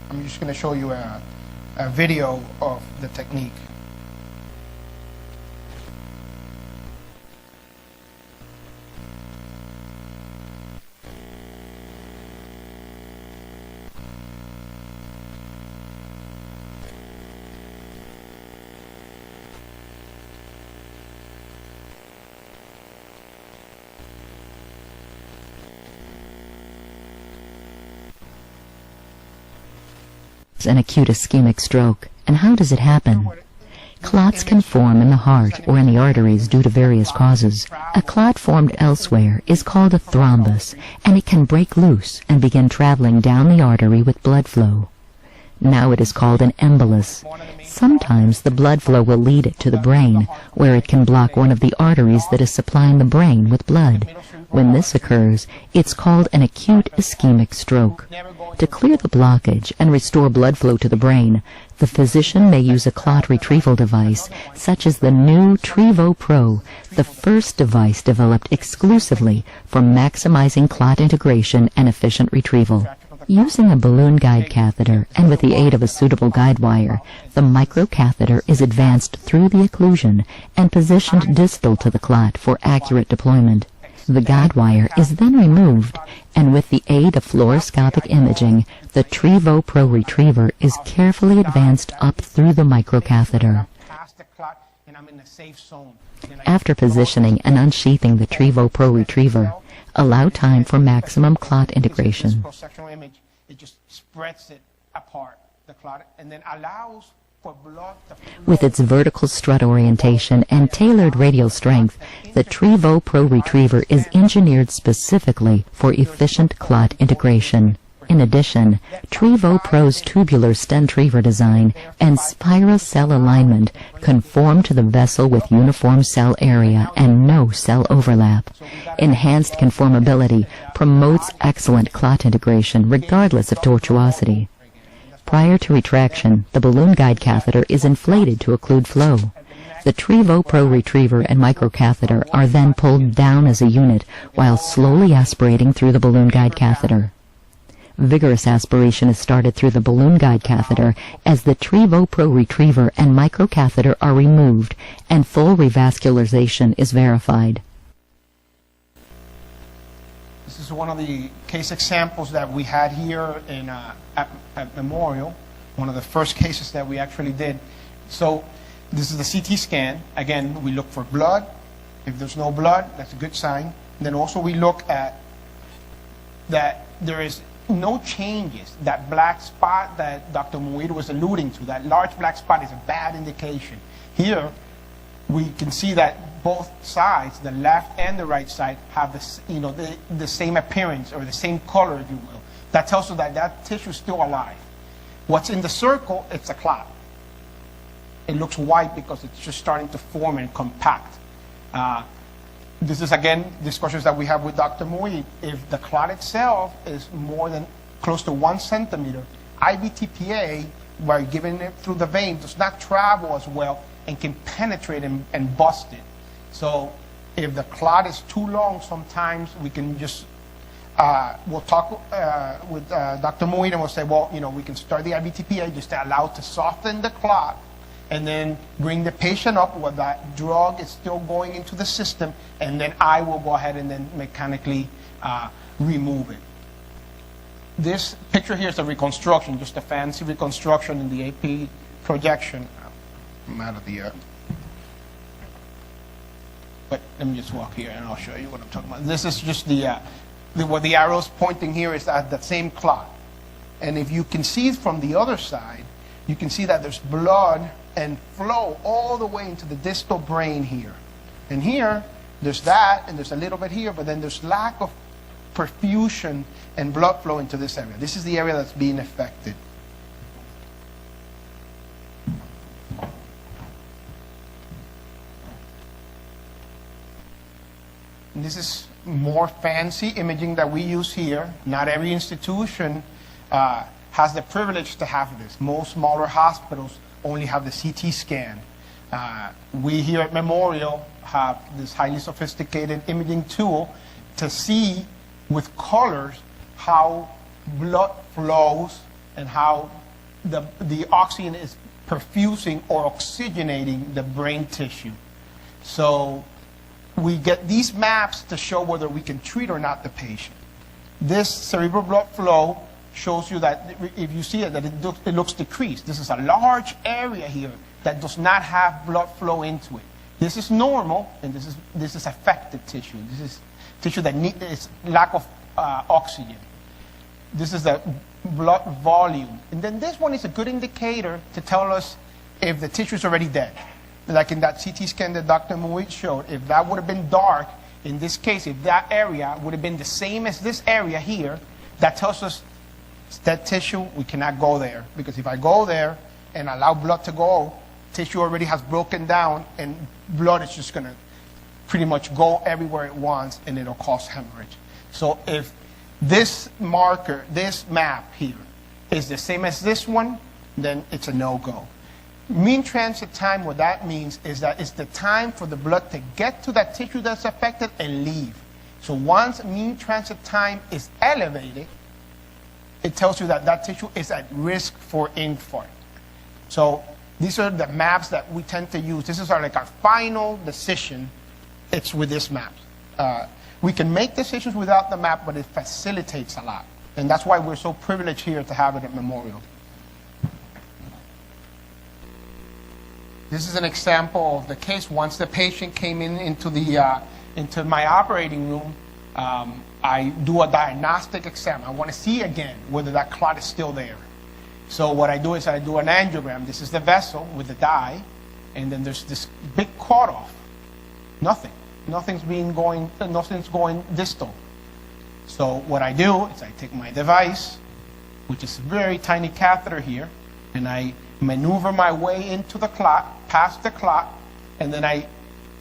I'm just going to show you a video of the technique. An acute ischemic stroke. And how does it happen? Clots can form in the heart or in the arteries due to various causes. A clot formed elsewhere is called a thrombus, and it can break loose and begin traveling down the artery with blood flow. Now it is called an embolus. Sometimes the blood flow will lead it to the brain, where it can block one of the arteries that is supplying the brain with blood. When this occurs, it's called an acute ischemic stroke. To clear the blockage and restore blood flow to the brain, the physician may use a clot retrieval device, such as the new Trevo Pro, the first device developed exclusively for maximizing clot integration and efficient retrieval. Using a balloon guide catheter and with the aid of a suitable guide wire, the microcatheter is advanced through the occlusion and positioned distal to the clot for accurate deployment. The guide wire is then removed, and with the aid of fluoroscopic imaging, the Trevo Pro retriever is carefully advanced up through the microcatheter. After positioning and unsheathing the Trevo Pro retriever, allow time for maximum clot integration. It just spreads it apart, the clot, and then allows for blood to flow. With its vertical strut orientation and tailored radial strength, the Trevo Pro retriever is engineered specifically for efficient clot integration. In addition, Trevo Pro's tubular stentriever design and spiral cell alignment conform to the vessel with uniform cell area and no cell overlap. Enhanced conformability promotes excellent clot integration regardless of tortuosity. Prior to retraction, the balloon guide catheter is inflated to occlude flow. The Trevo Pro retriever and microcatheter are then pulled down as a unit while slowly aspirating through the balloon guide catheter. Vigorous aspiration is started through the balloon guide catheter as the Trevo Pro retriever and microcatheter are removed and full revascularization is verified. This is one of the case examples that we had here in, at Memorial, one of the first cases that we actually did. So this is the CT scan. Again, we look for blood. If there's no blood, that's a good sign. And then also we look at that there is no changes. That black spot that Dr. Muir was alluding to, that large black spot, is a bad indication. Here, we can see that both sides, the left and the right side, have the same appearance or the same color, if you will. That tells you that that tissue is still alive. What's in the circle, it's a clot. It looks white because it's just starting to form and compact. This is, again, discussions that we have with Dr. Muid. If the clot itself is more than close to 1 centimeter, IVTPA, by giving it through the vein, does not travel as well and can penetrate and bust it. So if the clot is too long, sometimes we can just, we'll talk with Dr. Muid and we'll say, well, we can start the IVTPA just to allow it to soften the clot, and then bring the patient up where that drug is still going into the system, and then I will go ahead and then mechanically remove it. This picture here is a reconstruction, just a fancy reconstruction in the AP projection. I'm out of the but let me just walk here and I'll show you what I'm talking about. This is just what the arrow's pointing here is at the same clot. And if you can see from the other side, you can see that there's blood and flow all the way into the distal brain here. And here, there's that, and there's a little bit here, but then there's lack of perfusion and blood flow into this area. This is the area that's being affected. And this is more fancy imaging that we use here. Not every institution has the privilege to have this. Most smaller hospitals only have the CT scan. We here at Memorial have this highly sophisticated imaging tool to see with colors how blood flows and how the oxygen is perfusing or oxygenating the brain tissue. So we get these maps to show whether we can treat or not the patient. This cerebral blood flow shows you that if you see it, that it looks decreased. This is a large area here that does not have blood flow into it. This is normal, and this is affected tissue. This is tissue that needs lack of oxygen. This is the blood volume. And then this one is a good indicator to tell us if the tissue is already dead. Like in that CT scan that Dr. Muid showed, if that would have been dark, in this case, if that area would have been the same as this area here, that tells us that tissue, we cannot go there. Because if I go there and allow blood to go, tissue already has broken down, and blood is just going to pretty much go everywhere it wants, and it'll cause hemorrhage. So if this marker, this map here, is the same as this one, then it's a no-go. Mean transit time, what that means is that it's the time for the blood to get to that tissue that's affected and leave. So once mean transit time is elevated, it tells you that that tissue is at risk for infarct. So these are the maps that we tend to use. This is like our final decision. It's with this map. We can make decisions without the map, but it facilitates a lot. And that's why we're so privileged here to have it at Memorial. This is an example of the case. Once the patient came into my operating room, I do a diagnostic exam. I want to see again whether that clot is still there. So what I do is I do an angiogram. This is the vessel with the dye, and then there's this big cutoff. Nothing. Nothing's going distal. So what I do is I take my device, which is a very tiny catheter here, and I maneuver my way into the clot, past the clot, and then I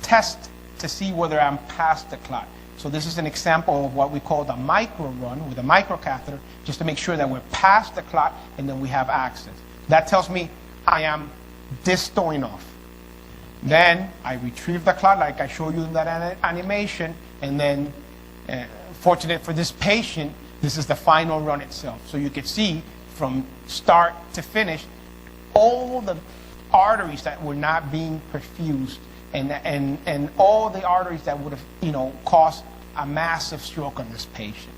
test to see whether I'm past the clot. So this is an example of what we call the micro run with a microcatheter, just to make sure that we're past the clot and then we have access. That tells me I am distal enough. Then I retrieve the clot like I showed you in that animation, and then fortunate for this patient, this is the final run itself. So you can see from start to finish all the arteries that were not being perfused, and all the arteries that would have caused a massive stroke on this patient.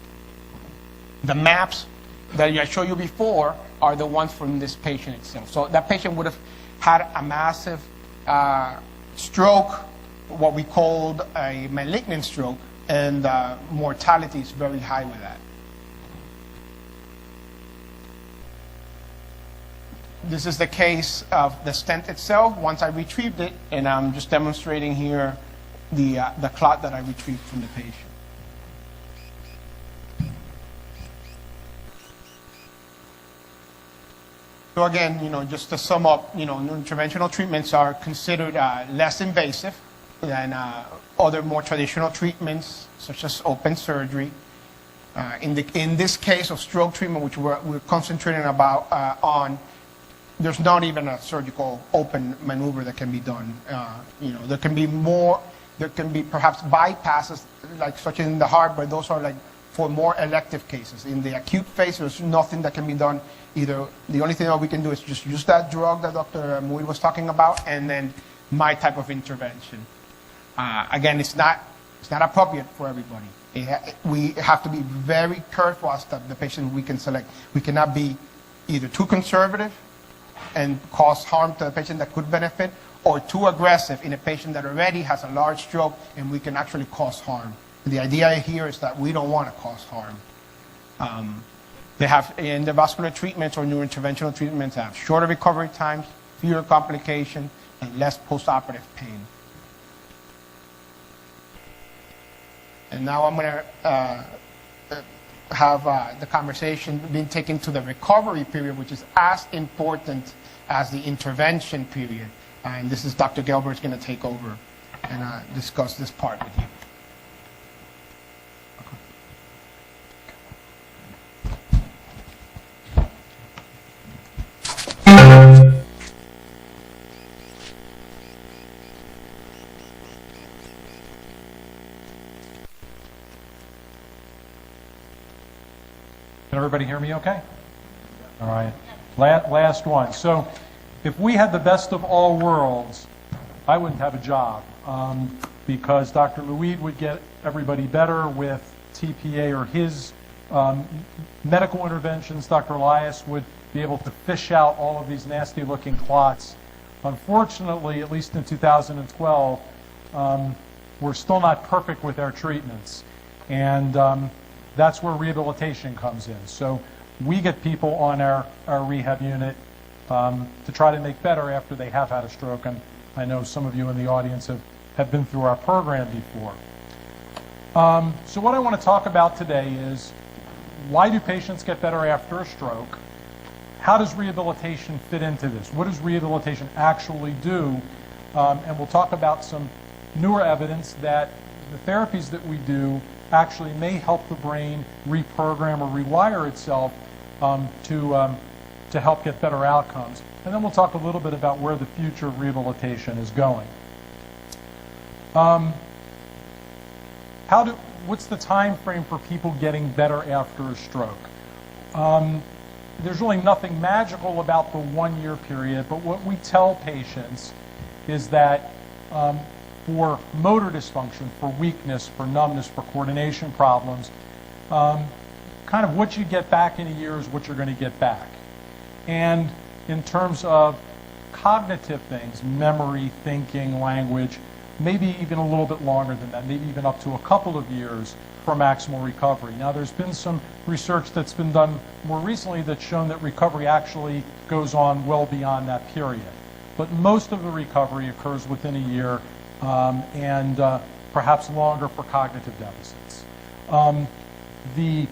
The maps that I showed you before are the ones from this patient itself. So that patient would have had a massive stroke, what we called a malignant stroke, and mortality is very high with that. This is the case of the stent itself. Once I retrieved it, and I'm just demonstrating here the clot that I retrieved from the patient. So again, just to sum up, interventional treatments are considered less invasive than other more traditional treatments, such as open surgery. In this case of stroke treatment, which we're concentrating on, there's not even a surgical open maneuver that can be done. There can be perhaps bypasses, like such in the heart, but those are like for more elective cases. In the acute phase, there's nothing that can be done. Either the only thing that we can do is just use that drug that Dr. Muid was talking about, and then my type of intervention. Again, it's not appropriate for everybody. We have to be very careful as to the patient we can select. We cannot be either too conservative and cause harm to the patient that could benefit, or too aggressive in a patient that already has a large stroke and we can actually cause harm. The idea here is that we don't want to cause harm. They have endovascular treatments or neurointerventional treatments that have shorter recovery times, fewer complications, and less postoperative pain. And now I'm going to have the conversation being taken to the recovery period, which is as important as the intervention period. And this is Dr. Gelber is going to take over and discuss this part with you. Can everybody hear me okay? All right. Last one. So if we had the best of all worlds, I wouldn't have a job because Dr. Luid would get everybody better with TPA or his medical interventions. Dr. Elias would be able to fish out all of these nasty looking clots. Unfortunately, at least in 2012, we're still not perfect with our treatments. And that's where rehabilitation comes in. So we get people on our rehab unit to try to make better after they have had a stroke. And I know some of you in the audience have been through our program before. So what I want to talk about today is why do patients get better after a stroke? How does rehabilitation fit into this? What does rehabilitation actually do? And we'll talk about some newer evidence that the therapies that we do actually may help the brain reprogram or rewire itself to help get better outcomes. And then we'll talk a little bit about where the future of rehabilitation is going. What's the time frame for people getting better after a stroke? There's really nothing magical about the 1 year period, but what we tell patients is that for motor dysfunction, for weakness, for numbness, for coordination problems, kind of what you get back in a year is what you're going to get back. And in terms of cognitive things, memory, thinking, language, maybe even a little bit longer than that, maybe even up to a couple of years for maximal recovery. Now, there's been some research that's been done more recently that's shown that recovery actually goes on well beyond that period. But most of the recovery occurs within a year, and perhaps longer for cognitive deficits. The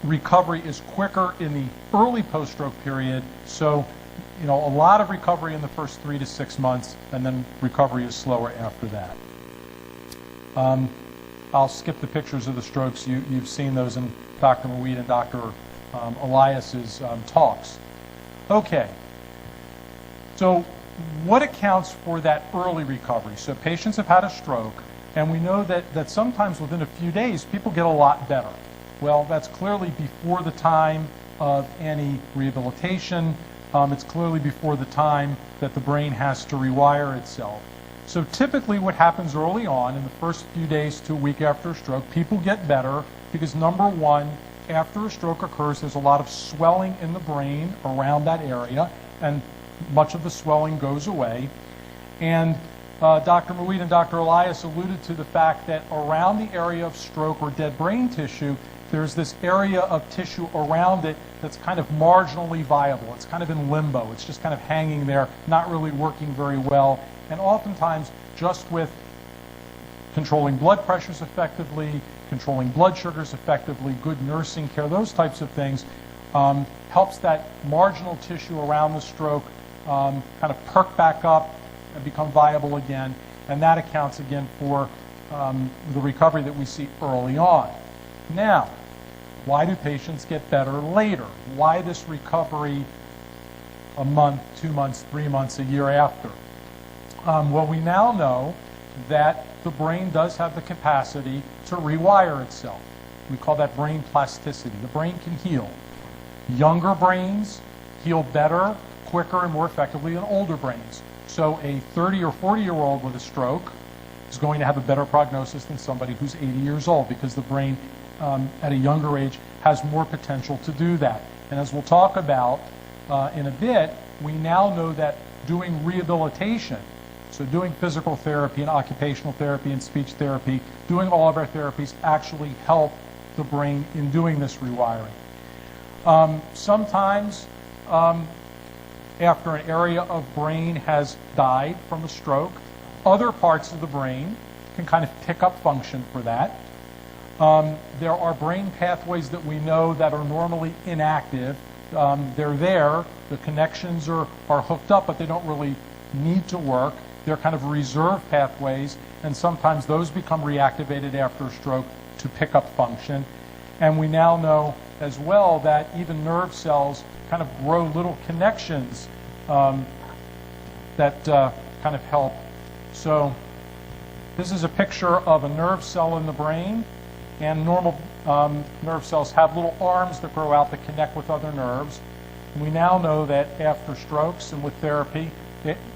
recovery is quicker in the early post-stroke period, so a lot of recovery in the first 3 to 6 months, and then recovery is slower after that. I'll skip the pictures of the strokes. You've seen those in Dr. Muid and Dr. Elias's talks. Okay, so what accounts for that early recovery? So patients have had a stroke, and we know that sometimes within a few days, people get a lot better. Well, that's clearly before the time of any rehabilitation. It's clearly before the time that the brain has to rewire itself. So typically what happens early on, in the first few days to a week after a stroke, people get better because, number one, after a stroke occurs, there's a lot of swelling in the brain around that area, and much of the swelling goes away. And Dr. Muid and Dr. Elias alluded to the fact that around the area of stroke or dead brain tissue, there's this area of tissue around it that's kind of marginally viable. It's kind of in limbo. It's just kind of hanging there, not really working very well. And oftentimes, just with controlling blood pressures effectively, controlling blood sugars effectively, good nursing care, those types of things, helps that marginal tissue around the stroke kind of perk back up and become viable again, and that accounts again for the recovery that we see early on. Now, why do patients get better later? Why this recovery a month, 2 months, 3 months, a year after? Well, we now know that the brain does have the capacity to rewire itself. We call that brain plasticity. The brain can heal. Younger brains heal better, quicker, and more effectively than older brains. So a 30 or 40-year-old with a stroke is going to have a better prognosis than somebody who's 80 years old, because the brain at a younger age has more potential to do that. And as we'll talk about in a bit, we now know that doing rehabilitation, so doing physical therapy and occupational therapy and speech therapy, doing all of our therapies actually help the brain in doing this rewiring. Sometimes after an area of brain has died from a stroke, other parts of the brain can kind of pick up function for that. There are brain pathways that we know that are normally inactive. They're there, the connections are hooked up, but they don't really need to work. They're kind of reserve pathways, and sometimes those become reactivated after a stroke to pick up function. And we now know as well that even nerve cells kind of grow little connections that kind of help. So this is a picture of a nerve cell in the brain, and normal nerve cells have little arms that grow out that connect with other nerves. And we now know that after strokes and with therapy,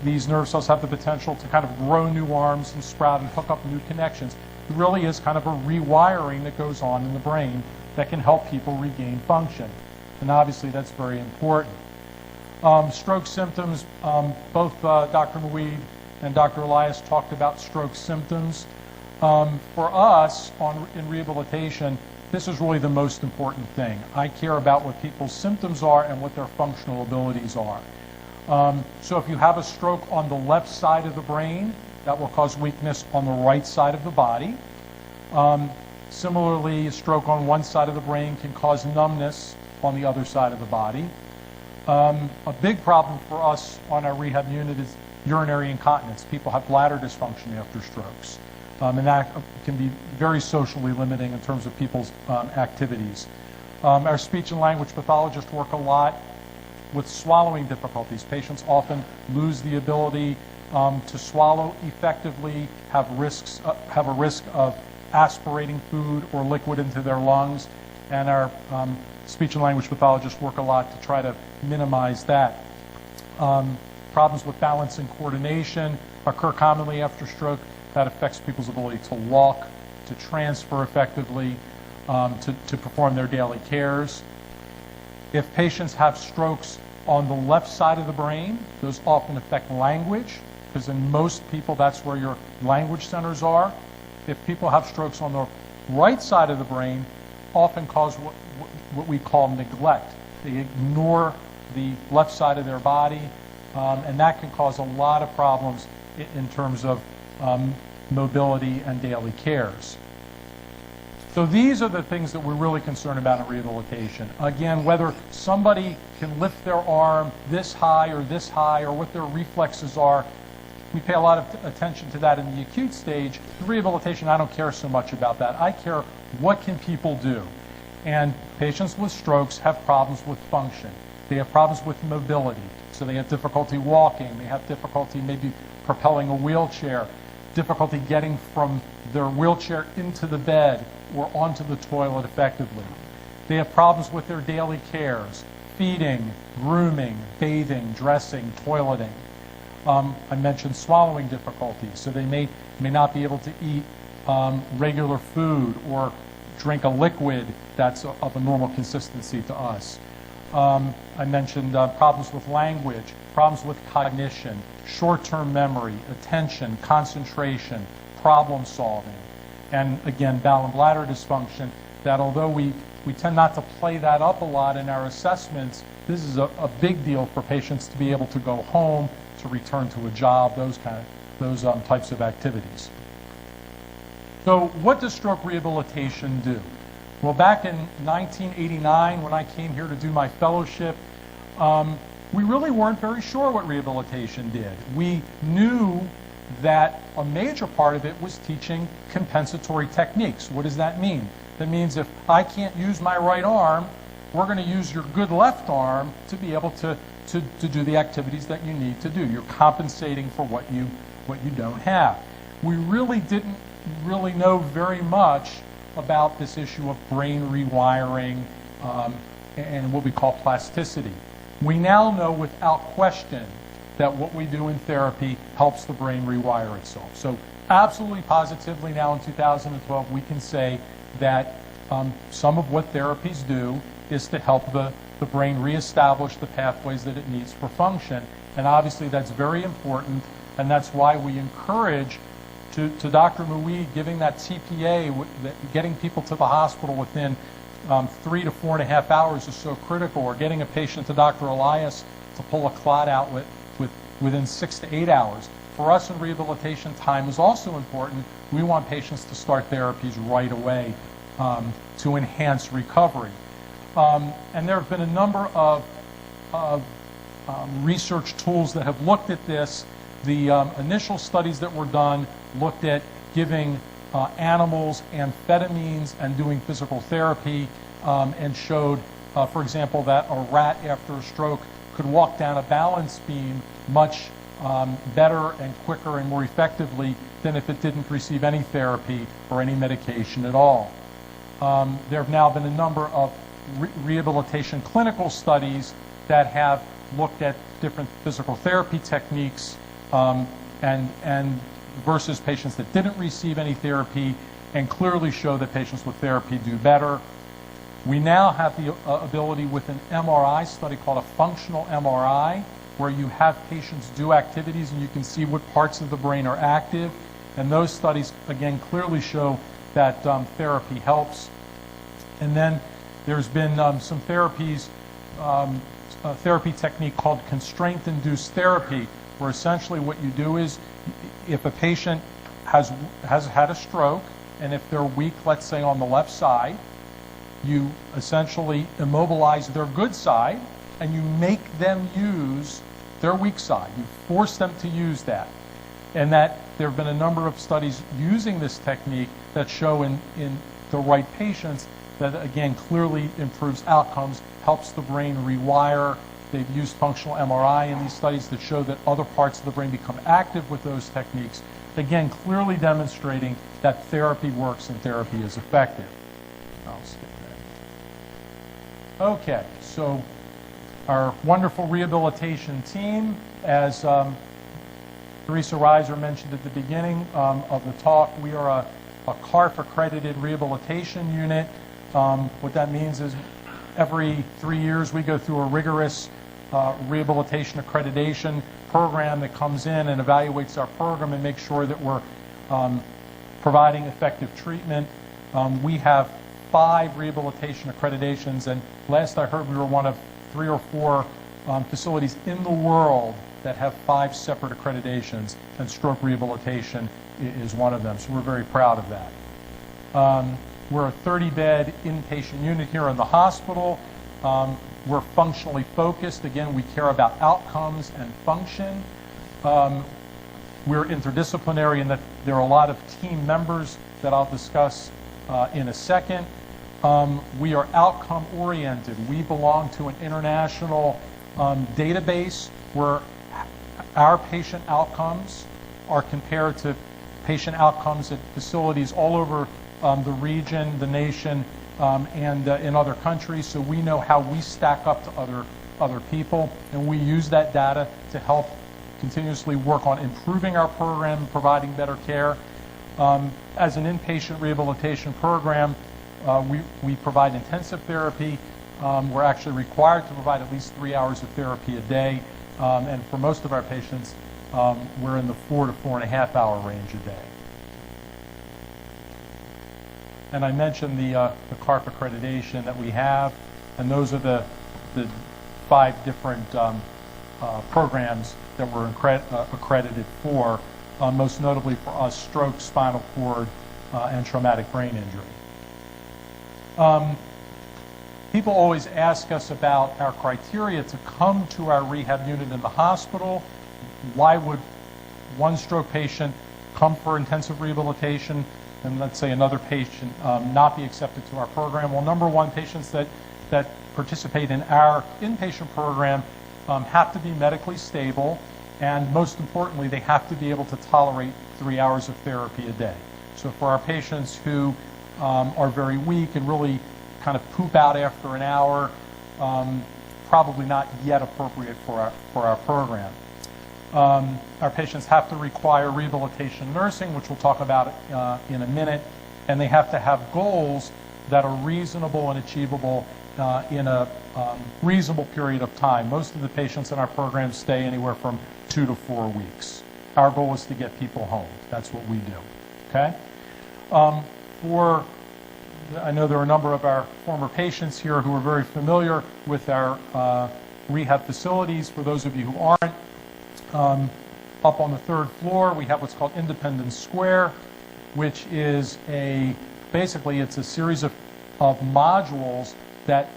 these nerve cells have the potential to kind of grow new arms and sprout and hook up new connections. It really is kind of a rewiring that goes on in the brain that can help people regain function. And obviously that's very important. Stroke symptoms, both Dr. Mouid and Dr. Elias talked about stroke symptoms. For us in rehabilitation, this is really the most important thing. I care about what people's symptoms are and what their functional abilities are. So if you have a stroke on the left side of the brain, that will cause weakness on the right side of the body. Similarly, a stroke on one side of the brain can cause numbness on the other side of the body. A big problem for us on our rehab unit is urinary incontinence. People have bladder dysfunction after strokes. And that can be very socially limiting in terms of people's activities. Our speech and language pathologists work a lot with swallowing difficulties. Patients often lose the ability to swallow effectively, have a risk of aspirating food or liquid into their lungs, and our speech and language pathologists work a lot to try to minimize that. Problems with balance and coordination occur commonly after stroke. That affects people's ability to walk, to transfer effectively, to perform their daily cares. If patients have strokes on the left side of the brain, those often affect language, because in most people that's where your language centers are. If people have strokes on the right side of the brain, often cause what we call neglect. They ignore the left side of their body, and that can cause a lot of problems in terms of mobility and daily cares. So these are the things that we're really concerned about in rehabilitation. Again, whether somebody can lift their arm this high or what their reflexes are, we pay a lot of attention to that in the acute stage. In rehabilitation, I don't care so much about that. I care what can people do. And patients with strokes have problems with function. They have problems with mobility. So they have difficulty walking. They have difficulty maybe propelling a wheelchair, difficulty getting from their wheelchair into the bed or onto the toilet effectively. They have problems with their daily cares, feeding, grooming, bathing, dressing, toileting. I mentioned swallowing difficulties, so they may not be able to eat regular food or drink a liquid that's of a normal consistency to us. I mentioned problems with language, problems with cognition, short-term memory, attention, concentration, problem solving, and again, bowel and bladder dysfunction, that although we tend not to play that up a lot in our assessments, this is a big deal for patients to be able to go home, to return to a job, those types of activities. So what does stroke rehabilitation do? Well, back in 1989, when I came here to do my fellowship, we really weren't very sure what rehabilitation did. We knew that a major part of it was teaching compensatory techniques. What does that mean? That means if I can't use my right arm, we're going to use your good left arm to be able to do the activities that you need to do. You're compensating for what you don't have. We really didn't really know very much about this issue of brain rewiring and what we call plasticity. We now know without question that what we do in therapy helps the brain rewire itself. So absolutely positively now in 2012 we can say that some of what therapies do is to help the brain reestablish the pathways that it needs for function. And obviously that's very important, and that's why we encourage to Dr. Muid giving that TPA, getting people to the hospital within 3 to 4.5 hours is so critical, or getting a patient to Dr. Elias to pull a clot out within 6 to 8 hours. For us in rehabilitation, time is also important. We want patients to start therapies right away to enhance recovery. And there have been a number of research tools that have looked at this. The initial studies that were done looked at giving animals amphetamines and doing physical therapy and showed, for example, that a rat after a stroke could walk down a balance beam much better and quicker and more effectively than if it didn't receive any therapy or any medication at all. There have now been a number of rehabilitation clinical studies that have looked at different physical therapy techniques and versus patients that didn't receive any therapy, and clearly show that patients with therapy do better. We now have the ability with an MRI study called a functional MRI, where you have patients do activities and you can see what parts of the brain are active. And those studies, again, clearly show that therapy helps. And then there's been some therapies, a therapy technique called constraint-induced therapy, where essentially what you do is, if a patient has had a stroke, and if they're weak, let's say on the left side, you essentially immobilize their good side, and you make them use their weak side. You force them to use that. And that there have been a number of studies using this technique that show in the right patients that, again, clearly improves outcomes, helps the brain rewire. They've used functional MRI in these studies that show that other parts of the brain become active with those techniques. Again, clearly demonstrating that therapy works and therapy is effective. I'll skip that. Okay, so our wonderful rehabilitation team, as Teresa Reiser mentioned at the beginning of the talk, we are a CARF accredited rehabilitation unit. What that means is every 3 years we go through a rigorous rehabilitation accreditation program that comes in and evaluates our program and makes sure that we're providing effective treatment. We have 5 rehabilitation accreditations, and last I heard we were one of 3 or 4 facilities in the world that have 5 separate accreditations, and stroke rehabilitation is one of them, so we're very proud of that. We're a 30-bed inpatient unit here in the hospital. We're functionally focused. Again, we care about outcomes and function. We're interdisciplinary in that there are a lot of team members that I'll discuss in a second. We are outcome-oriented. We belong to an international database where our patient outcomes are compared to patient outcomes at facilities all over the region, the nation, and in other countries, so we know how we stack up to other people, and we use that data to help continuously work on improving our program and providing better care. As an inpatient rehabilitation program, we provide intensive therapy. We're actually required to provide at least 3 hours of therapy a day, and for most of our patients, we're in the 4 to 4.5 hour range a day. And I mentioned the CARF accreditation that we have, and those are the 5 different programs that we're accredited for, most notably for us, stroke, spinal cord, and traumatic brain injury. People always ask us about our criteria to come to our rehab unit in the hospital. Why would one stroke patient come for intensive rehabilitation and let's say another patient not be accepted to our program? Well, number one, patients that participate in our inpatient program have to be medically stable, and most importantly, they have to be able to tolerate 3 hours of therapy a day. So for our patients who are very weak and really kind of poop out after an hour, probably not yet appropriate for our program. Our patients have to require rehabilitation nursing, which we'll talk about in a minute, and they have to have goals that are reasonable and achievable in a reasonable period of time. Most of the patients in our program stay anywhere from 2 to 4 weeks. Our goal is to get people home. That's what we do. Okay? I know there are a number of our former patients here who are very familiar with our rehab facilities. For those of you who aren't, up on the 3rd floor we have what's called Independence Square, which is basically it's a series of modules that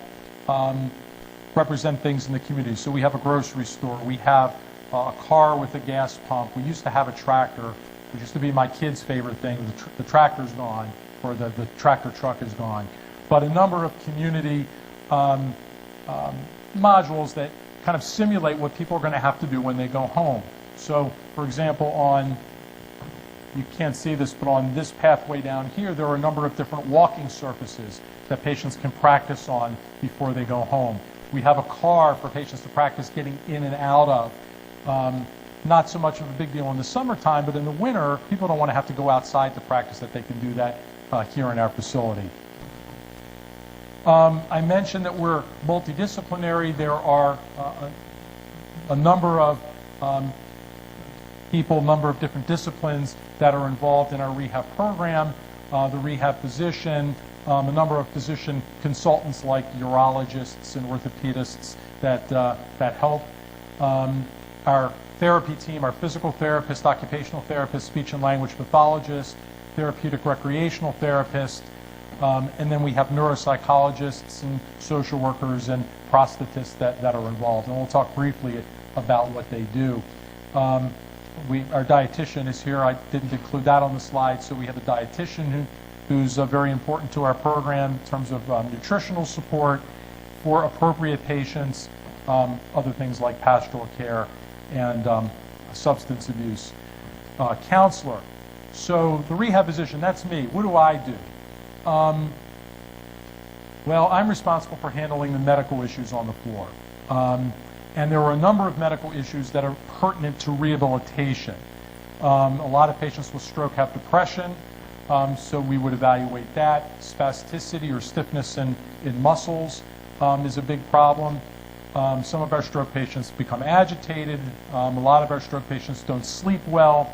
represent things in the community. So we have a grocery store, we have a car with a gas pump, we used to have a tractor, which used to be my kid's favorite thing. The tractor's gone, or the tractor truck is gone. But a number of community modules that kind of simulate what people are going to have to do when they go home. So, for example, you can't see this, but on this pathway down here, there are a number of different walking surfaces that patients can practice on before they go home. We have a car for patients to practice getting in and out of. Not so much of a big deal in the summertime, but in the winter, people don't want to have to go outside to practice, that they can do that here in our facility. I mentioned that we're multidisciplinary. There are a number of people, a number of different disciplines that are involved in our rehab program. The rehab physician, a number of physician consultants like urologists and orthopedists that help. Our therapy team, our physical therapist, occupational therapist, speech and language pathologist, therapeutic recreational therapist, and then we have neuropsychologists and social workers and prosthetists that are involved. And we'll talk briefly about what they do. Our dietitian is here. I didn't include that on the slide, so we have a dietitian who's very important to our program in terms of nutritional support for appropriate patients, other things like pastoral care and substance abuse. Counselor. So the rehab physician, that's me. What do I do? Well, I'm responsible for handling the medical issues on the floor. And there are a number of medical issues that are pertinent to rehabilitation. A lot of patients with stroke have depression, so we would evaluate that. Spasticity or stiffness in muscles is a big problem. Some of our stroke patients become agitated. A lot of our stroke patients don't sleep well.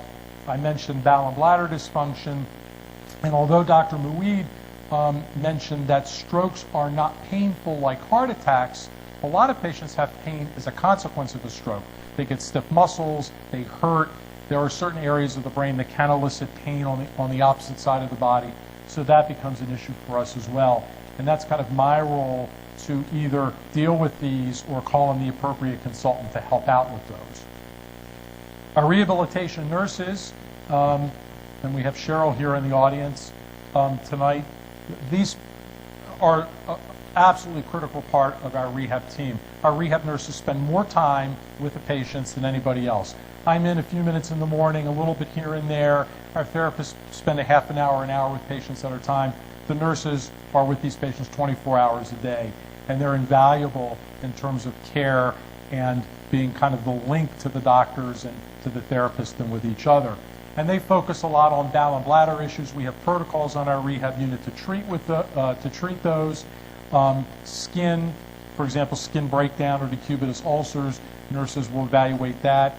I mentioned bowel and bladder dysfunction. And although Dr. Mueed mentioned that strokes are not painful like heart attacks, a lot of patients have pain as a consequence of a stroke. They get stiff muscles, they hurt. There are certain areas of the brain that can elicit pain on the opposite side of the body. So that becomes an issue for us as well. And that's kind of my role, to either deal with these or call in the appropriate consultant to help out with those. Our rehabilitation nurses, and we have Cheryl here in the audience tonight, these are an absolutely critical part of our rehab team. Our rehab nurses spend more time with the patients than anybody else. I'm in a few minutes in the morning, a little bit here and there. Our therapists spend a half an hour with patients at a time. The nurses are with these patients 24 hours a day, and they're invaluable in terms of care and being kind of the link to the doctors and to the therapist and with each other. And they focus a lot on bowel and bladder issues. We have protocols on our rehab unit to treat those. Skin, for example, skin breakdown or decubitus ulcers, nurses will evaluate that.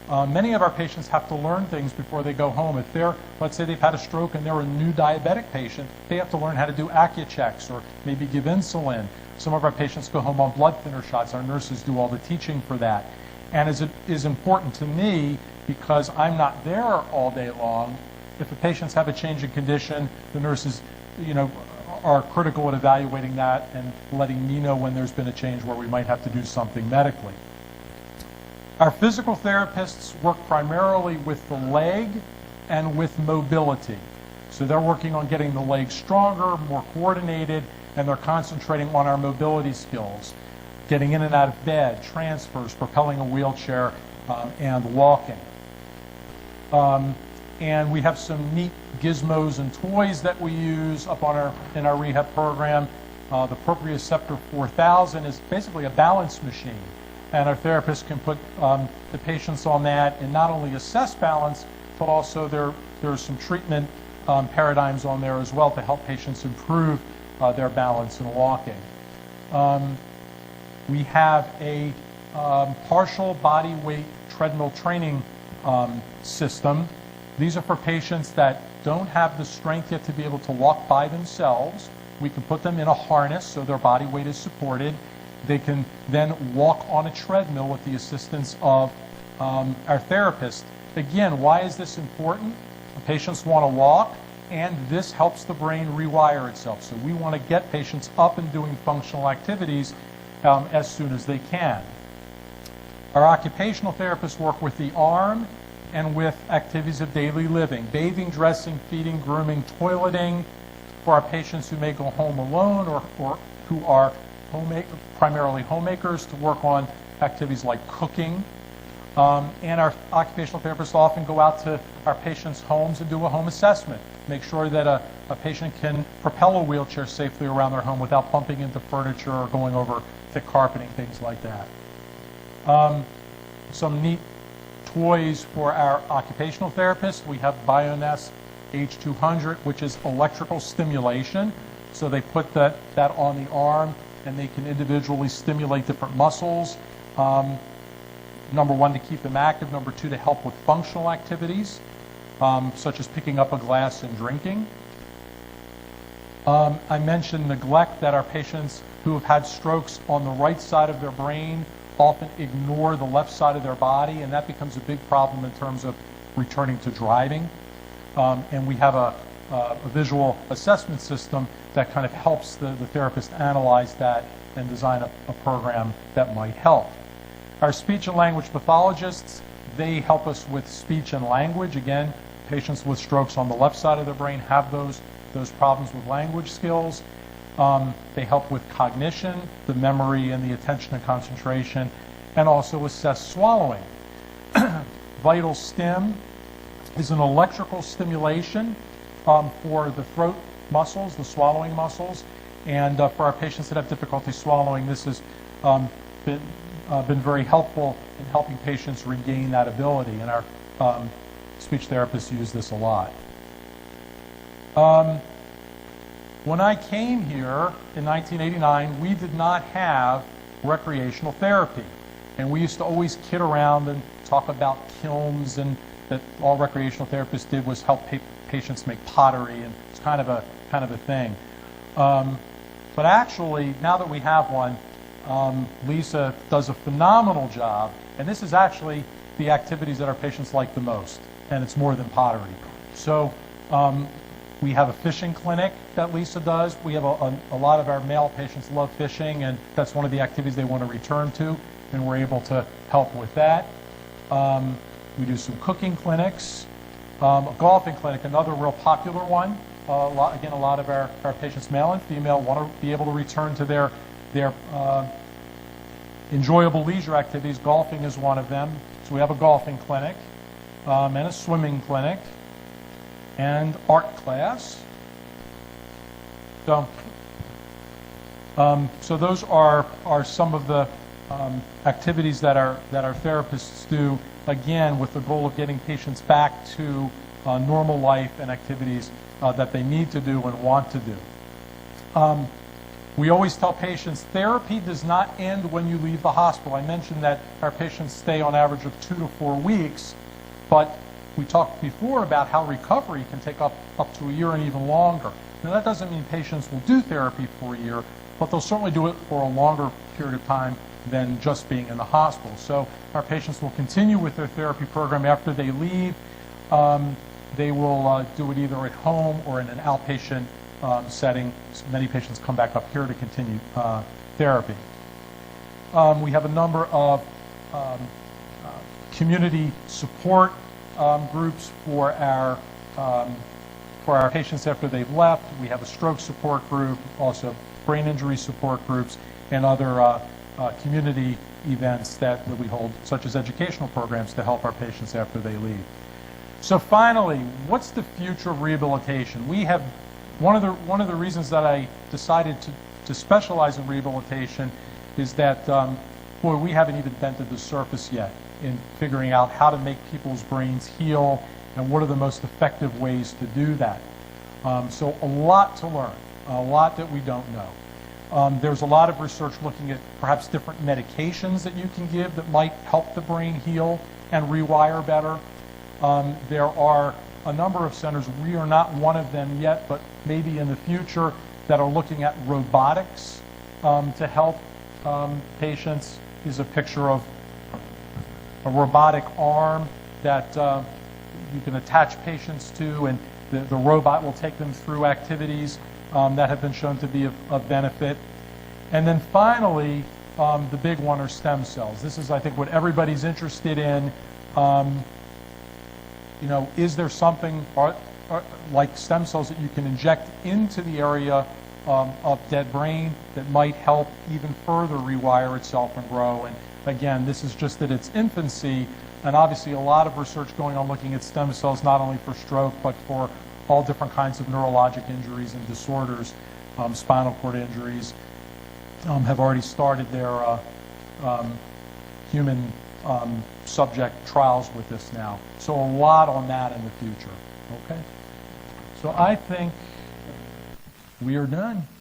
Many of our patients have to learn things before they go home. If let's say they've had a stroke and they're a new diabetic patient, they have to learn how to do Accu-checks or maybe give insulin. Some of our patients go home on blood thinner shots. Our nurses do all the teaching for that. And as it is important to me, because I'm not there all day long, if the patients have a change in condition, the nurses, are critical at evaluating that and letting me know when there's been a change where we might have to do something medically. Our physical therapists work primarily with the leg and with mobility. So they're working on getting the leg stronger, more coordinated, and they're concentrating on our mobility skills, getting in and out of bed, transfers, propelling a wheelchair, and walking. And we have some neat gizmos and toys that we use up on in our rehab program. The Proprioceptor 4000 is basically a balance machine, and our therapists can put the patients on that and not only assess balance, but also there are some treatment paradigms on there as well to help patients improve their balance and walking. We have a partial body weight treadmill training system. These are for patients that don't have the strength yet to be able to walk by themselves. We can put them in a harness so their body weight is supported. They can then walk on a treadmill with the assistance of our therapist. Again, why is this important? The patients want to walk, and this helps the brain rewire itself. So we want to get patients up and doing functional activities as soon as they can. Our occupational therapists work with the arm and with activities of daily living, bathing, dressing, feeding, grooming, toileting, for our patients who may go home alone or who are primarily homemakers, to work on activities like cooking. And our occupational therapists often go out to our patients' homes and do a home assessment, make sure that a patient can propel a wheelchair safely around their home without bumping into furniture or going over thick carpeting, things like that. Some neat toys for our occupational therapists. We have Bioness H200, which is electrical stimulation. So they put that on the arm, and they can individually stimulate different muscles. Number one, to keep them active. Number two, to help with functional activities, such as picking up a glass and drinking. I mentioned neglect, that our patients who have had strokes on the right side of their brain often ignore the left side of their body, and that becomes a big problem in terms of returning to driving. And we have a visual assessment system that kind of helps the therapist analyze that and design a program that might help. Our speech and language pathologists, they help us with speech and language. Again, patients with strokes on the left side of their brain have those problems with language skills. They help with cognition, the memory and the attention and concentration, and also assess swallowing. Vital stim is an electrical stimulation for the throat muscles, the swallowing muscles, and for our patients that have difficulty swallowing, this has been very helpful in helping patients regain that ability, and our speech therapists use this a lot. When I came here in 1989, we did not have recreational therapy, and we used to always kid around and talk about kilns, and that all recreational therapists did was help patients make pottery, and it's kind of a thing. But actually, now that we have one, Lisa does a phenomenal job, and this is actually the activities that our patients like the most, and it's more than pottery. So we have a fishing clinic that Lisa does. We have a lot of our male patients love fishing, and that's one of the activities they want to return to, and we're able to help with that. We do some cooking clinics, a golfing clinic, another real popular one. Again, a lot of our patients, male and female, want to be able to return to their enjoyable leisure activities. Golfing is one of them. So we have a golfing clinic and a swimming clinic and art class. So those are some of the activities that our therapists do, again, with the goal of getting patients back to normal life and activities that they need to do and want to do. We always tell patients therapy does not end when you leave the hospital. I mentioned that our patients stay on average of 2 to 4 weeks, but we talked before about how recovery can take up to a year and even longer. Now, that doesn't mean patients will do therapy for a year, but they'll certainly do it for a longer period of time than just being in the hospital. So our patients will continue with their therapy program after they leave. they will do it either at home or in an outpatient setting. So many patients come back up here to continue therapy. We have a number of community support groups for our patients after they've left. We have a stroke support group, also brain injury support groups, and other community events that we hold, such as educational programs to help our patients after they leave. So finally, what's the future of rehabilitation? We have one of the reasons that I decided to specialize in rehabilitation is that boy, we haven't even dented the surface yet in figuring out how to make people's brains heal and what are the most effective ways to do that. So a lot to learn, a lot that we don't know. There's a lot of research looking at perhaps different medications that you can give that might help the brain heal and rewire better. There are a number of centers, we are not one of them yet, but maybe in the future, that are looking at robotics to help patients. Here's a picture of a robotic arm that you can attach patients to, and the robot will take them through activities that have been shown to be of benefit. And then finally, the big one are stem cells. This is, I think, what everybody's interested in. You know, is there something like stem cells that you can inject into the area of dead brain that might help even further rewire itself and grow? And again, this is just at its infancy, and obviously a lot of research going on looking at stem cells not only for stroke but for all different kinds of neurologic injuries and disorders. Spinal cord injuries have already started their human subject trials with this now. So a lot on that in the future. Okay? So I think we are done.